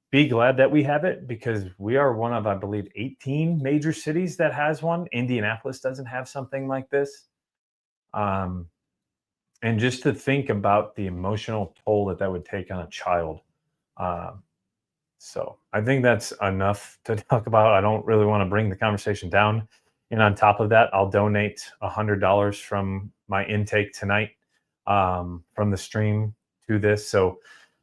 A: be glad that we have it, because we are one of, I believe, 18 major cities that has one. Indianapolis doesn't have something like this. And just to think about the emotional toll that would take on a child. So I think that's enough to talk about. I don't really want to bring the conversation down. And on top of that, I'll donate $100 from my intake tonight from the stream to this. So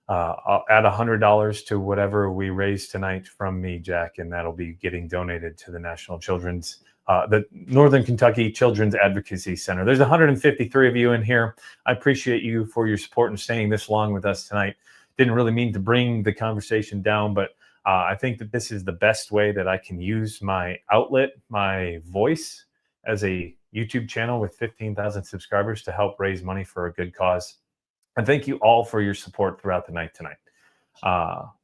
A: I'll add $100 to whatever we raise tonight from me, Jack, and that'll be getting donated to the the Northern Kentucky Children's Advocacy Center. There's 153 of you in here. I appreciate you for your support and staying this long with us tonight. Didn't really mean to bring the conversation down, but I think that this is the best way that I can use my outlet, my voice, as a YouTube channel with 15,000 subscribers to help raise money for a good cause. And thank you all for your support throughout the night tonight.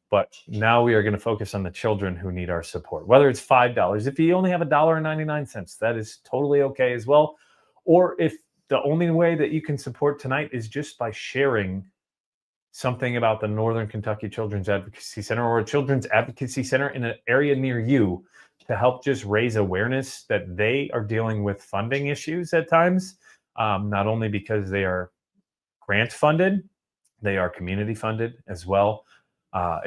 A: But now we are going to focus on the children who need our support, whether it's $5. If you only have $1.99, that is totally okay as well. Or if the only way that you can support tonight is just by sharing something about the Northern Kentucky Children's Advocacy Center or a Children's Advocacy Center in an area near you, to help just raise awareness that they are dealing with funding issues at times, not only because they are grant funded, they are community funded as well.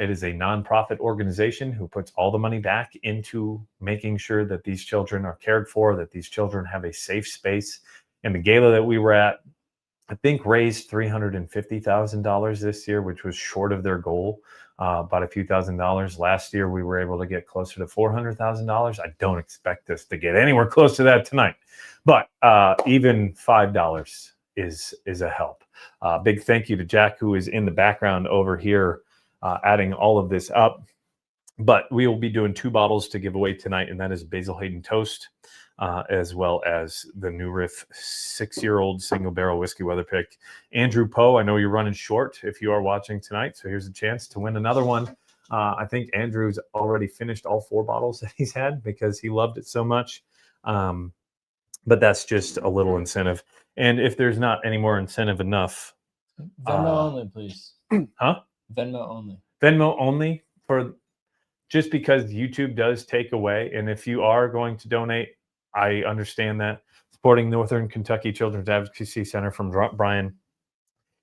A: It is a nonprofit organization who puts all the money back into making sure that these children are cared for, that these children have a safe space. And the gala that we were at, I think, raised $350,000 this year, which was short of their goal, about a few $1,000s. Last year, we were able to get closer to $400,000. I don't expect us to get anywhere close to that tonight, but even $5 is a help. Big thank you to Jack, who is in the background over here, adding all of this up. But we will be doing 2 bottles to give away tonight, and that is Basil Hayden Toast. as well as the New Riff 6-year-old single barrel whiskey weather pick. Andrew Poe, I know you're running short if you are watching tonight, so here's a chance to win another one. I think Andrew's already finished all 4 bottles that he's had because he loved it so much. But that's just a little incentive. And if there's not any more incentive enough,
B: Venmo only, please.
A: Huh?
B: Venmo only.
A: Venmo only, for just because YouTube does take away. And if you are going to donate, I understand that. Supporting Northern Kentucky Children's Advocacy Center from Brian.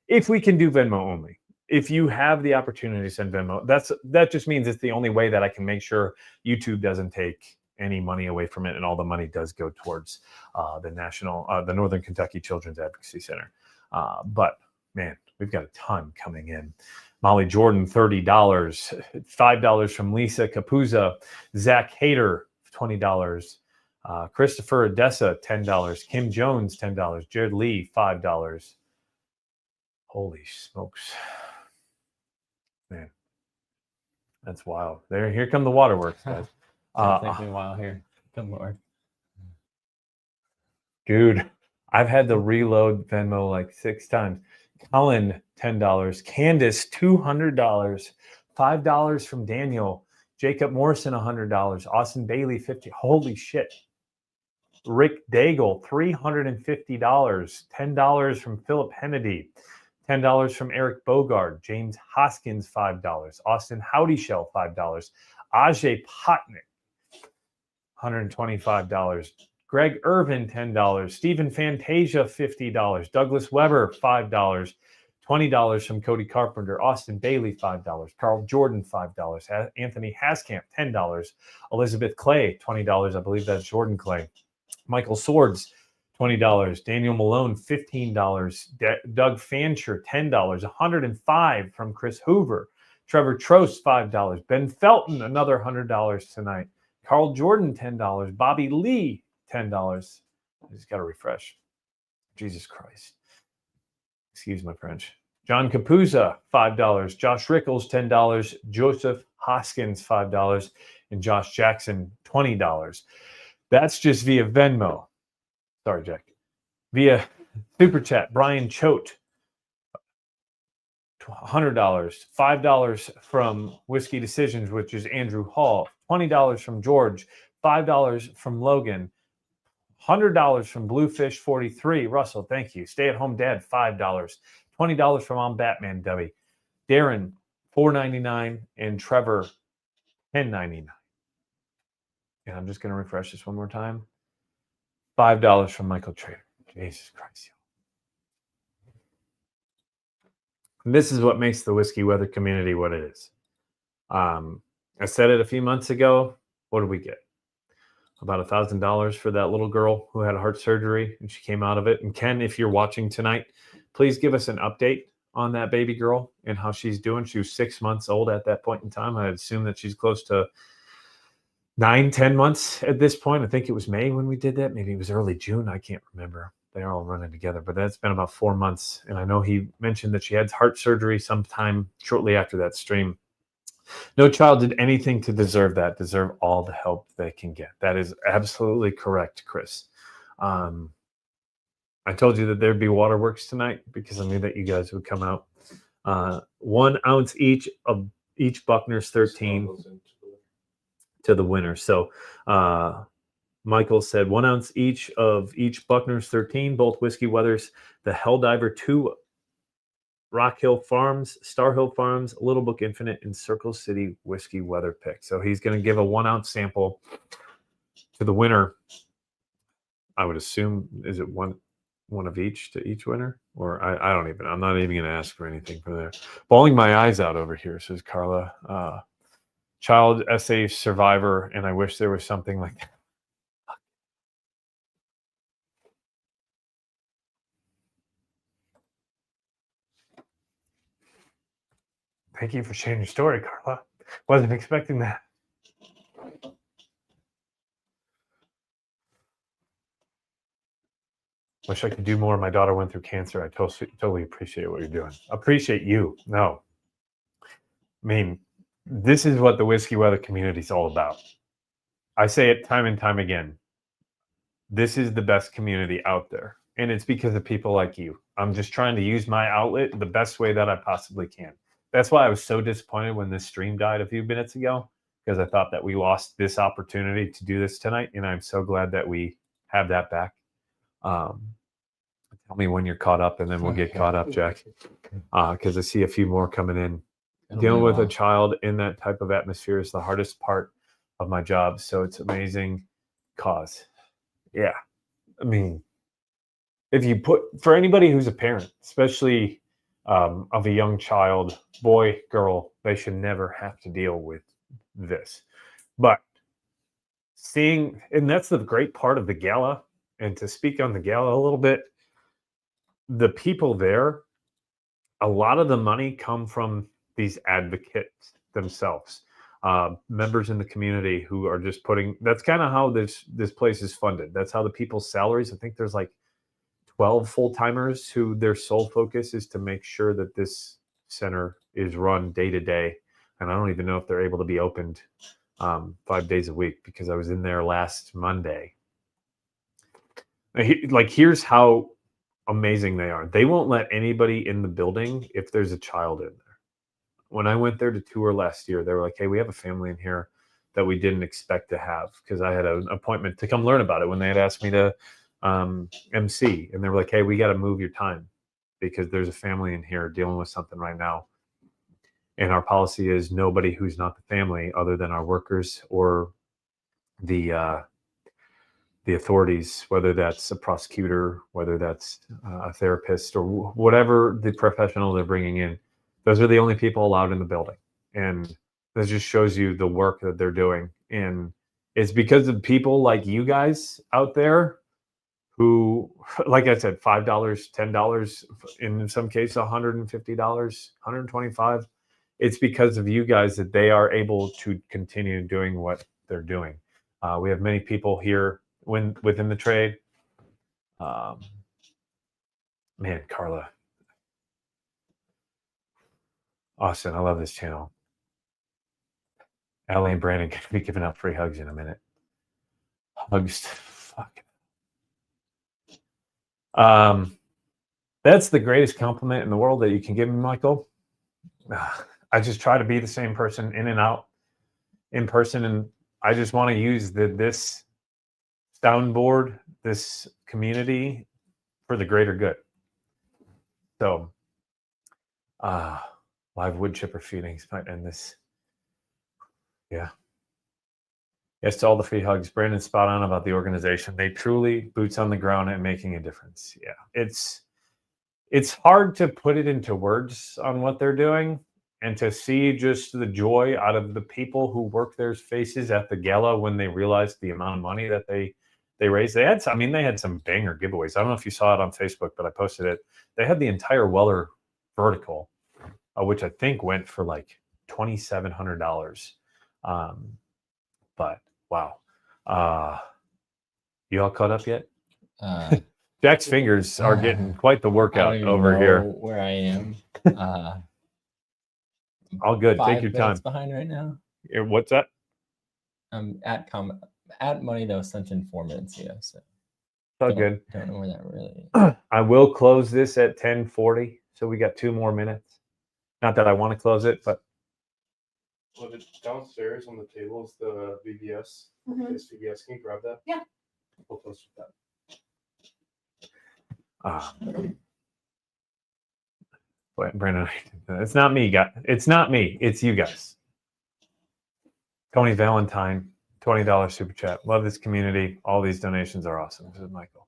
A: If we can do Venmo only, if you have the opportunity to send Venmo, that just means it's the only way that I can make sure YouTube doesn't take any money away from it, and all the money does go towards the Northern Kentucky Children's Advocacy Center. But man, we've got a ton coming in. Molly Jordan, $30, $5 from Lisa Capuzza, Zach Hader, $20, Christopher Odessa, $10, Kim Jones, $10, Jared Lee, $5. Holy smokes, man, that's wild. Here come the waterworks, guys.
B: Take me a while here. Good Lord.
A: Dude, I've had to reload Venmo like 6 times. Colin, $10. Candace, $200. $5 from Daniel. Jacob Morrison, $100. Austin Bailey, $50. Holy shit. Rick Daigle, $350. $10 from Philip Hennedy. $10 from Eric Bogard. James Hoskins, $5. Austin Howdyshell, $5. Ajay Potnick, $125. Greg Irvin, $10. Stephen Fantasia, $50. Douglas Weber, $5. $20 from Cody Carpenter. Austin Bailey, $5. Carl Jordan, $5. Anthony Haskamp, $10. Elizabeth Clay, $20. I believe that's Jordan Clay. Michael Swords, $20. Daniel Malone, $15. Doug Fancher, $10. $105 from Chris Hoover. Trevor Trost, $5. Ben Felton, another $100 tonight. Carl Jordan, $10. Bobby Lee, $10. I just got to refresh. Jesus Christ. Excuse my French. John Capuzza, $5. Josh Rickles, $10. Joseph Hoskins, $5. And Josh Jackson, $20. That's just via Venmo. Sorry, Jack. Via Super Chat, Brian Choate, $100. $5 from Whiskey Decisions, which is Andrew Hall. $20 from George. $5 from Logan. $100 from Bluefish 43. Russell, thank you. Stay at home dad, $5. $20 from I'm Batman Debbie. Darren, $4.99, and Trevor, $10.99. And I'm just going to refresh this one more time. $5 from Michael Trader. Jesus Christ. And this is what makes the whiskey weather community what it is. I said it a few months ago. What did we get? About $1,000 for that little girl who had heart surgery and she came out of it. And Ken, if you're watching tonight, please give us an update on that baby girl and how she's doing. She was 6 months old at that point in time. I assume that she's close to 9-10 months at this point. I think it was May when we did that. Maybe it was early June. I can't remember. They're all running together, but that's been about 4 months. And I know he mentioned that she had heart surgery sometime shortly after that stream. No child did anything to deserve that, deserve all the help they can get. That is absolutely correct, Chris. I told you that there'd be waterworks tonight because I knew that you guys would come out. 1 ounce each of each Buckner's 13 to the winner. So Michael said 1 ounce each of each Buckner's 13, both whiskey weathers, the Helldiver 2, Rock Hill Farms, Star Hill Farms, Little Book Infinite, and Circle City Whiskey Weather Pick. So he's going to give a 1 ounce sample to the winner. I would assume, is it one of each to each winner? Or I'm not even going to ask for anything from there. Bawling my eyes out over here, says Carla. Child essay survivor, and I wish there was something like that. Thank you for sharing your story, Carla. Wasn't expecting that. Wish I could do more. My daughter went through cancer. I totally appreciate what you're doing. Appreciate you. No. I mean, this is what the whiskey weather community is all about. I say it time and time again. this is the best community out there. And it's because of people like you. I'm just trying to use my outlet the best way that I possibly can. That's why I was so disappointed when this stream died a few minutes ago, because I thought that we lost this opportunity to do this tonight. And I'm so glad that we have that back. Tell me when you're caught up, and then we'll get caught up, Jack, because I see a few more coming in. Dealing with a child in that type of atmosphere is the hardest part of my job. So it's amazing cause. Yeah. I mean, if you put, for anybody who's a parent, especially of a young child, boy, girl, they should never have to deal with this. But seeing, and that's the great part of the gala, and to speak on the gala a little bit, the people there, a lot of the money come from these advocates themselves, members in the community who are just putting, that's kind of how this place is funded. That's how the people's salaries, I think there's like 12 full-timers who their sole focus is to make sure that this center is run day to day. And I don't even know if they're able to be opened 5 days a week, because I was in there last Monday. Like, here's how amazing they are. They won't let anybody in the building if there's a child in there. When I went there to tour last year, they were like, hey, we have a family in here that we didn't expect to have, because I had an appointment to come learn about it when they had asked me to MC, and they were like, hey, we got to move your time because there's a family in here dealing with something right now. And our policy is nobody who's not the family, other than our workers or the authorities, whether that's a prosecutor, whether that's a therapist, or whatever the professional they're bringing in, those are the only people allowed in the building. And that just shows you the work that they're doing. And it's because of people like you guys out there who, like I said, $5, $10, in some cases, $150, $125. It's because of you guys that they are able to continue doing what they're doing. We have many people here within the trade. Man, Carla. Austin, I love this channel. Allie and Brandon going to be giving out free hugs in a minute. Hugs. Fuck. That's the greatest compliment in the world that you can give me, Michael. I just try to be the same person in and out in person, and I just want to use this soundboard, this community, for the greater good. So, live wood chipper feedings might end this. Yeah. Yes, to all the free hugs. Brandon's spot on about the organization. They truly boots on the ground and making a difference. Yeah. It's hard to put it into words on what they're doing, and to see just the joy out of the people who work their faces at the gala when they realized the amount of money that they raised. They had some banger giveaways. I don't know if you saw it on Facebook, but I posted it. They had the entire Weller vertical, which I think went for like $2,700. But wow. You all caught up yet? Jack's fingers are getting quite the workout over here.
B: Where I am.
A: All good. Take
B: 5
A: your
B: minutes
A: time.
B: behind right now.
A: What's that?
B: I'm at money that was sent in 4 minutes ago. So
A: All good.
B: Don't know where that really is.
A: I will close this at 10:40, so we got 2 more minutes. Not that I want to close it, but
C: Well, downstairs on the table is the VBS. This VBS, can you grab that?
D: Yeah.
C: We'll close with that.
A: Brandon, it's not me, guys. It's not me. It's you guys. Tony Valentine, $20 super chat. Love this community. All these donations are awesome. This is Michael.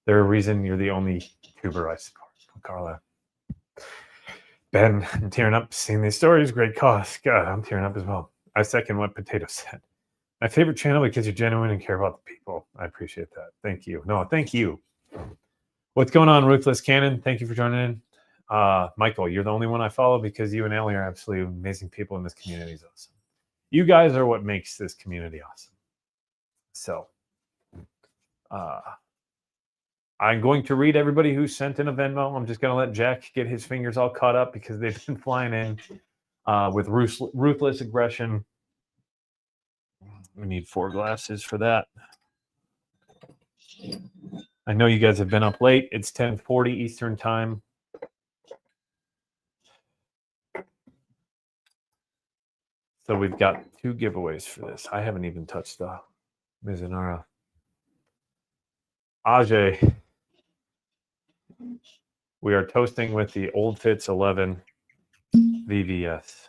A: They're a reason you're the only tuber I support. Carla. Ben, I'm tearing up seeing these stories. Great cause. God, I'm tearing up as well. I second what Potato said. My favorite channel because you're genuine and care about the people. I appreciate that. Thank you. No, thank you. What's going on, Ruthless Cannon? Thank you for joining in. Michael, you're the only one I follow because you and Ellie are absolutely amazing people, and this community is awesome. You guys are what makes this community awesome. So, I'm going to read everybody who sent in a Venmo. I'm just going to let Jack get his fingers all caught up because they've been flying in with ruthless aggression. We need 4 glasses for that. I know you guys have been up late. It's 10:40 Eastern time. So we've got 2 giveaways for this. I haven't even touched the Mizunara. Ajay, we are toasting with the Old Fits 11 VVS.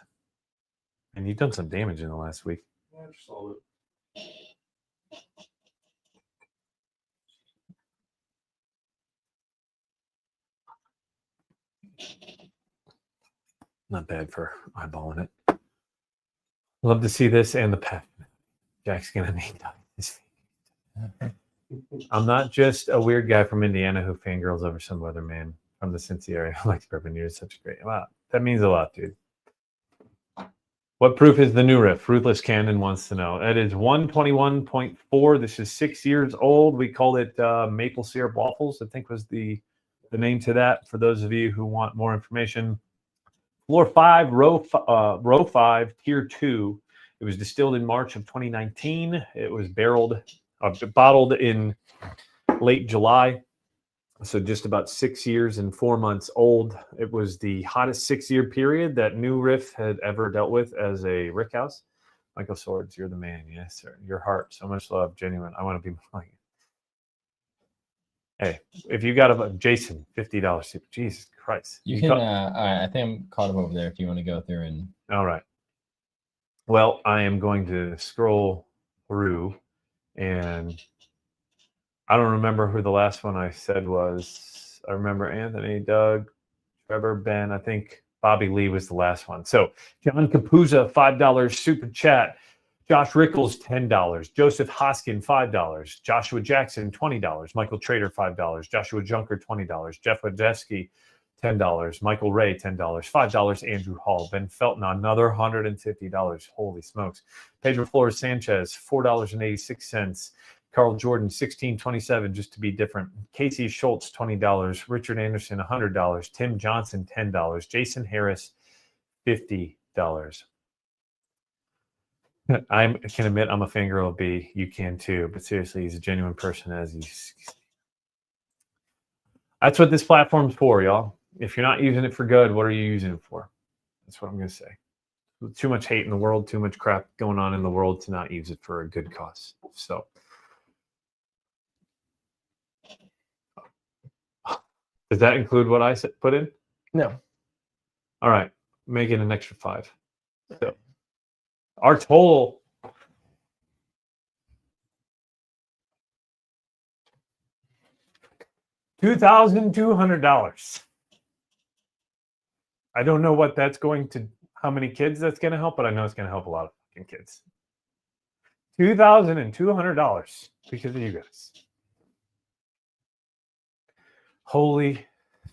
A: And you've done some damage in the last week.
C: Yeah, just all of it.
A: Not bad for eyeballing it. Love to see this and the pack. Jack's gonna need this. I'm not just a weird guy from Indiana who fangirls over some other man from the Cincy area who likes bourbon. You're such a great. Wow, that means a lot, dude. What proof is the new riff? Ruthless Cannon wants to know. It is 121.4. This is 6 years old. We called it maple syrup waffles, I think was the name to that. For those of you who want more information, floor 5, row 5, tier 2. It was distilled in March of 2019. It was bottled in late July. So just about 6 years and 4 months old. It was the hottest 6-year period that New Riff had ever dealt with as a rickhouse. Michael Swords, you're the man. Yes, sir. Your heart, so much love, genuine. I want to be like you. Hey, if you got a Jason, $50 super. Jesus Christ.
B: You can. All right, I think I'm caught up over there. If you want to go through and.
A: All right. Well, I am going to scroll through, and I don't remember who the last one I said was. I remember Anthony, Doug, Trevor, Ben. I think Bobby Lee was the last one. So John Capuzza, $5 super chat. Josh Rickles, $10. Joseph Hoskin, $5. Joshua Jackson, $20. Michael Trader, $5. Joshua Junker, $20. Jeff Wadewski, $10. Michael Ray, $10. $5. Andrew Hall. Ben Felton, another $150. Holy smokes. Pedro Flores Sanchez, $4.86. Carl Jordan, $16.27, just to be different. Casey Schultz, $20. Richard Anderson, $100. Tim Johnson, $10. Jason Harris, $50. I can admit I'm a fangirl of B. You can too, but seriously, he's a genuine person as he's. That's what this platform's for, y'all. If you're not using it for good, what are you using it for? That's what I'm going to say. Too much hate in the world, too much crap going on in the world to not use it for a good cause. So. Does that include what I put in?
B: No.
A: All right. Make it an extra 5. So our total $2,200. I don't know what that's going to, how many kids that's going to help, but I know it's going to help a lot of fucking kids. $2,200 because of you guys. Holy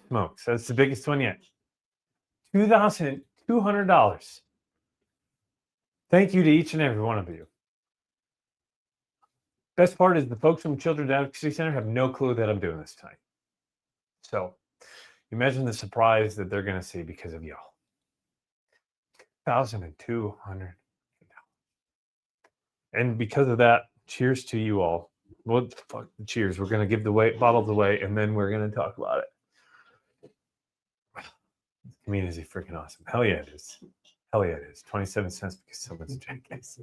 A: smokes. That's the biggest one yet. $2,200. Thank you to each and every one of you. Best part is the folks from Children's Advocacy Center have no clue that I'm doing this tonight. So imagine the surprise that they're going to see because of y'all. $1,200. And because of that, cheers to you all. Well, fuck, cheers. We're going to give the bottles away, and then we're going to talk about it. I mean, is he freaking awesome? Hell yeah, it is. Hell yeah, it is. 27 cents because someone's a jackass.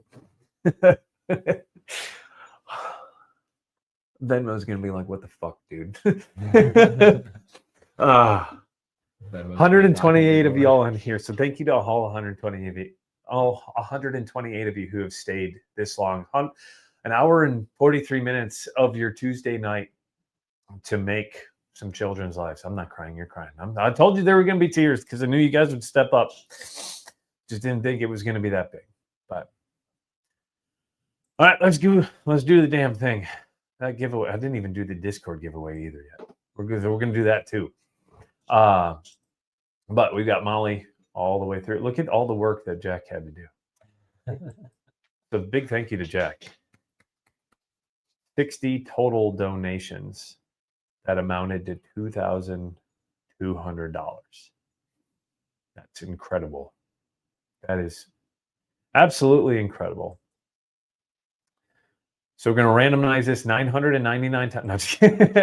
A: Venmo's going to be like, what the fuck, dude? 128 of y'all in here. So thank you to all 128 of you. All 128 of you who have stayed this long. An hour and 43 minutes of your Tuesday night to make some children's lives. I'm not crying. You're crying. I told you there were going to be tears because I knew you guys would step up. Just didn't think it was going to be that big. But all right, let's do the damn thing. That giveaway. I didn't even do the Discord giveaway either yet. We're going to do that too. But we got Molly all the way through. Look at all the work that Jack had to do. So big thank you to Jack. 60 total donations that amounted to $2,200. That's incredible. That is absolutely incredible. So we're going to randomize this 999 times. No, I'm just kidding.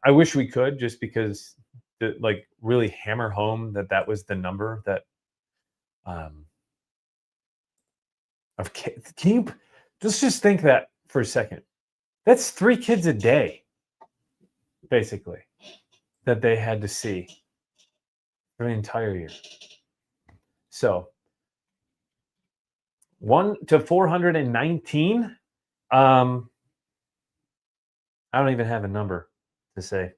A: I wish we could, just because to like really hammer home that was the number that of kids. Can you just think that for a second? That's 3 kids a day, basically, that they had to see for the entire year. So 1 to 419. I don't even have a number to say.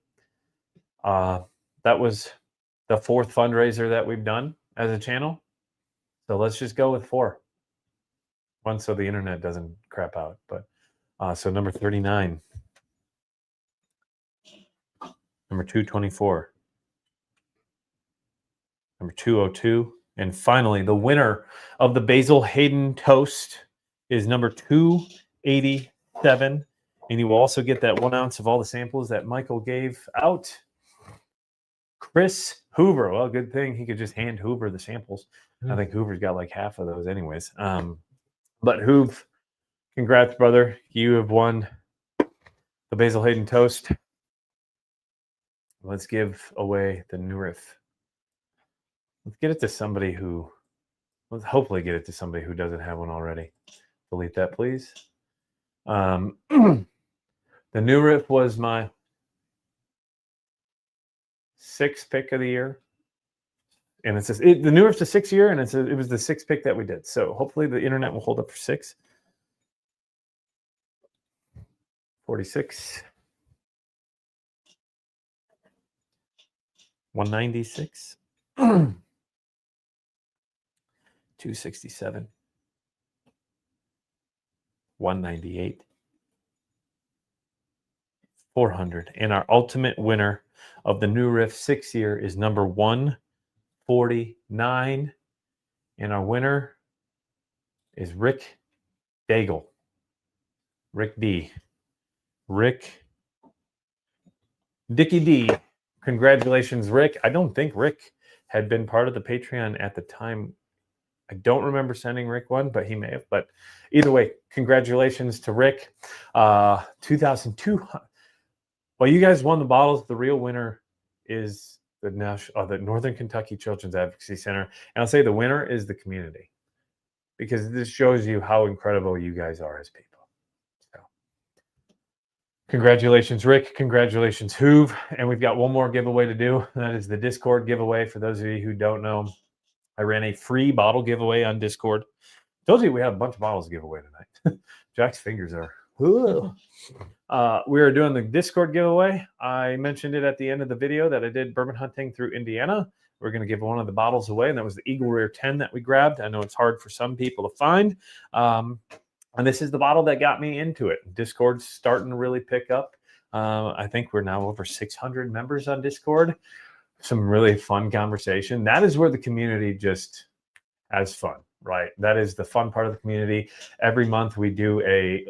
A: That was the 4th fundraiser that we've done as a channel. So let's just go with 4. 1, so the internet doesn't crap out. But so number 39, number 224, number 202, and finally the winner of the Basil Hayden Toast is number 287. And you will also get that 1 ounce of all the samples that Michael gave out. Chris Hoover. Well, good thing he could just hand Hoover the samples. I think Hoover's got like half of those anyways. But Hoov, congrats, brother. You have won the Basil Hayden Toast. Let's give away the new riff. Let's get it to somebody who, let's hopefully get it to somebody who doesn't have one already. Delete that, please. The new riff was my 6th pick of the year. And it says the new riff's a 6th year, and it was the 6th pick that we did. So hopefully the internet will hold up for 6. 46. 196. 267. 198. 400. And our ultimate winner of the new riff 6th year is number 149. And our winner is Rick Daigle. Rick D. Dickie D. Congratulations, Rick. I don't think Rick had been part of the Patreon at the time. I don't remember sending Rick one, but he may have. But either way, congratulations to Rick. 2,200. Well, you guys won the bottles. The real winner is the Northern Kentucky Children's Advocacy Center. And I'll say the winner is the community, because this shows you how incredible you guys are as people. So, congratulations, Rick. Congratulations, Hoov. And we've got one more giveaway to do. That is the Discord giveaway. For those of you who don't know, I ran a free bottle giveaway on Discord. Told you we had a bunch of bottles to give away tonight. Jack's fingers are. We are doing the Discord giveaway. I mentioned it at the end of the video that I did bourbon hunting through Indiana. We're going to give one of the bottles away, and that was the Eagle Rear 10 that we grabbed. I know it's hard for some people to find. And this is the bottle that got me into it. Discord's starting to really pick up. I think we're now over 600 members on Discord. Some really fun conversation. That is where the community just has fun, right? That is the fun part of the community. Every month we do a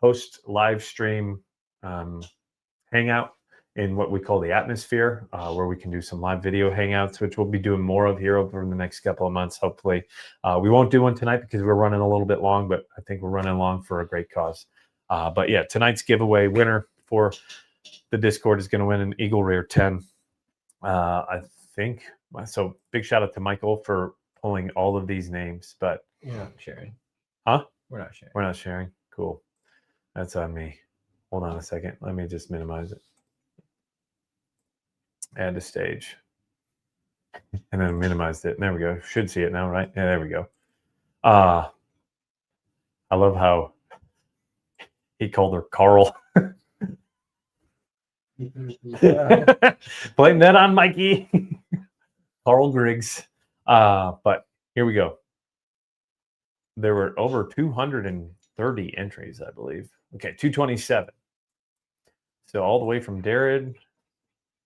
A: post live stream hangout in what we call the atmosphere, where we can do some live video hangouts, which we'll be doing more of here over the next couple of months, hopefully. We won't do one tonight because we're running a little bit long, but I think we're running long for a great cause. But yeah, tonight's giveaway winner for the Discord is going to win an Eagle Rear 10. I think. So big shout out to Michael for pulling all of these names, but
B: You're not sharing.
A: Huh?
B: We're not sharing.
A: We're not sharing. Cool. That's on me. Hold on a second. Let me just minimize it. Add to stage. And then minimized it. There we go. Should see it now, right? Yeah, there we go. I love how he called her Carl. Blame that on Mikey. Carl Griggs. But here we go. There were over 230 entries, I believe. Okay, 227. So all the way from Darren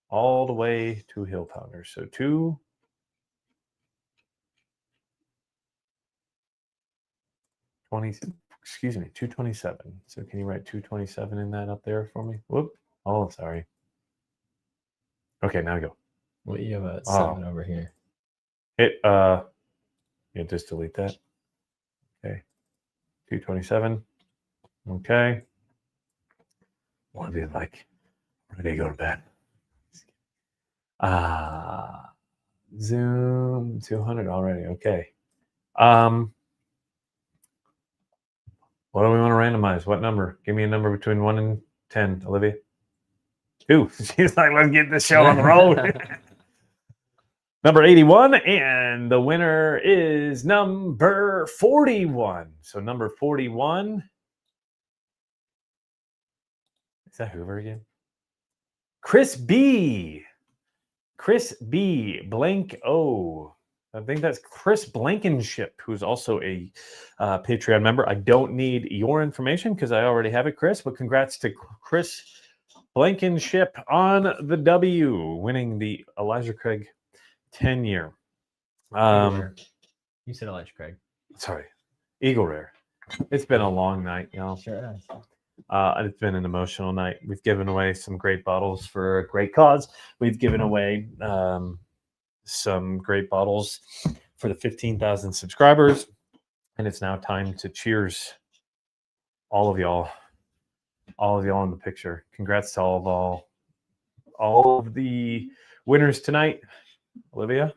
A: all the way to Hill Pounder. So 227. So can you write 227 in that up there for me? Whoop. Oh, sorry. Okay, now go.
B: Well, you have a 7 over here.
A: Yeah, just delete that. Okay. 227. Okay. One of you like ready to go to bed. Zoom 200 already. Okay. What do we want to randomize? What number? Give me a number between 1 and 10, Olivia. 2. She's like, let's get this show on the road. Number 81, and the winner is number 41. So number 41. Is that Hoover again? Chris B. Chris B. Blank O. I think that's Chris Blankenship, who's also a Patreon member. I don't need your information because I already have it, Chris. But congrats to Chris Blankenship on the W, winning the Elijah Craig 10-year.
B: You said Elijah Craig.
A: Sorry, Eagle Rare. It's been a long night, y'all.
B: Sure has.
A: It's been an emotional night. We've given away some great bottles for a great cause. We've given away some great bottles for the 15,000 subscribers. And it's now time to cheers all of y'all in the picture. Congrats to all of the winners tonight. Olivia,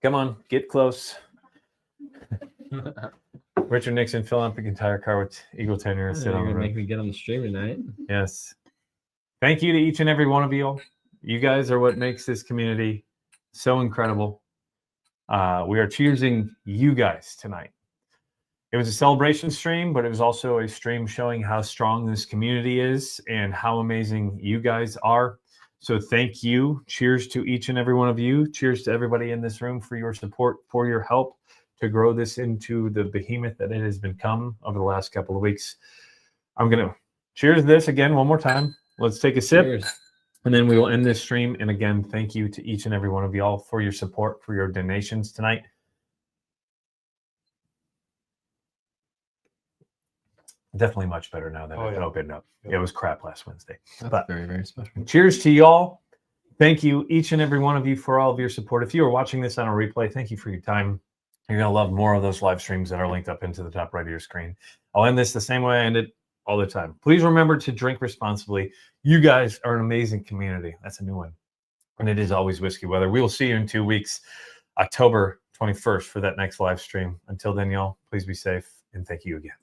A: come on, get close. Richard Nixon, fill up the entire car with Eagle Tenure.
B: You're gonna make me get on the stream tonight.
A: Yes. Thank you to each and every one of you. You guys are what makes this community so incredible. We are cheersing you guys tonight. It was a celebration stream, but it was also a stream showing how strong this community is and how amazing you guys are. So thank you. Cheers to each and every one of you. Cheers to everybody in this room for your support, for your help to grow this into the behemoth that it has become over the last couple of weeks. I'm going to cheers this again one more time. Let's take a sip.
B: Cheers.
A: And then we will end this stream. And again, thank you to each and every one of y'all for your support, for your donations tonight. Definitely much better now that it opened up. It was crap last Wednesday.
B: That's very, very special.
A: Cheers to y'all. Thank you, each and every one of you, for all of your support. If you are watching this on a replay, thank you for your time. You're going to love more of those live streams that are linked up into the top right of your screen. I'll end this the same way I end it all the time. Please remember to drink responsibly. You guys are an amazing community. That's a new one. And it is always Whiskey Weather. We will see you in 2 weeks, October 21st, for that next live stream. Until then, y'all, please be safe, and thank you again.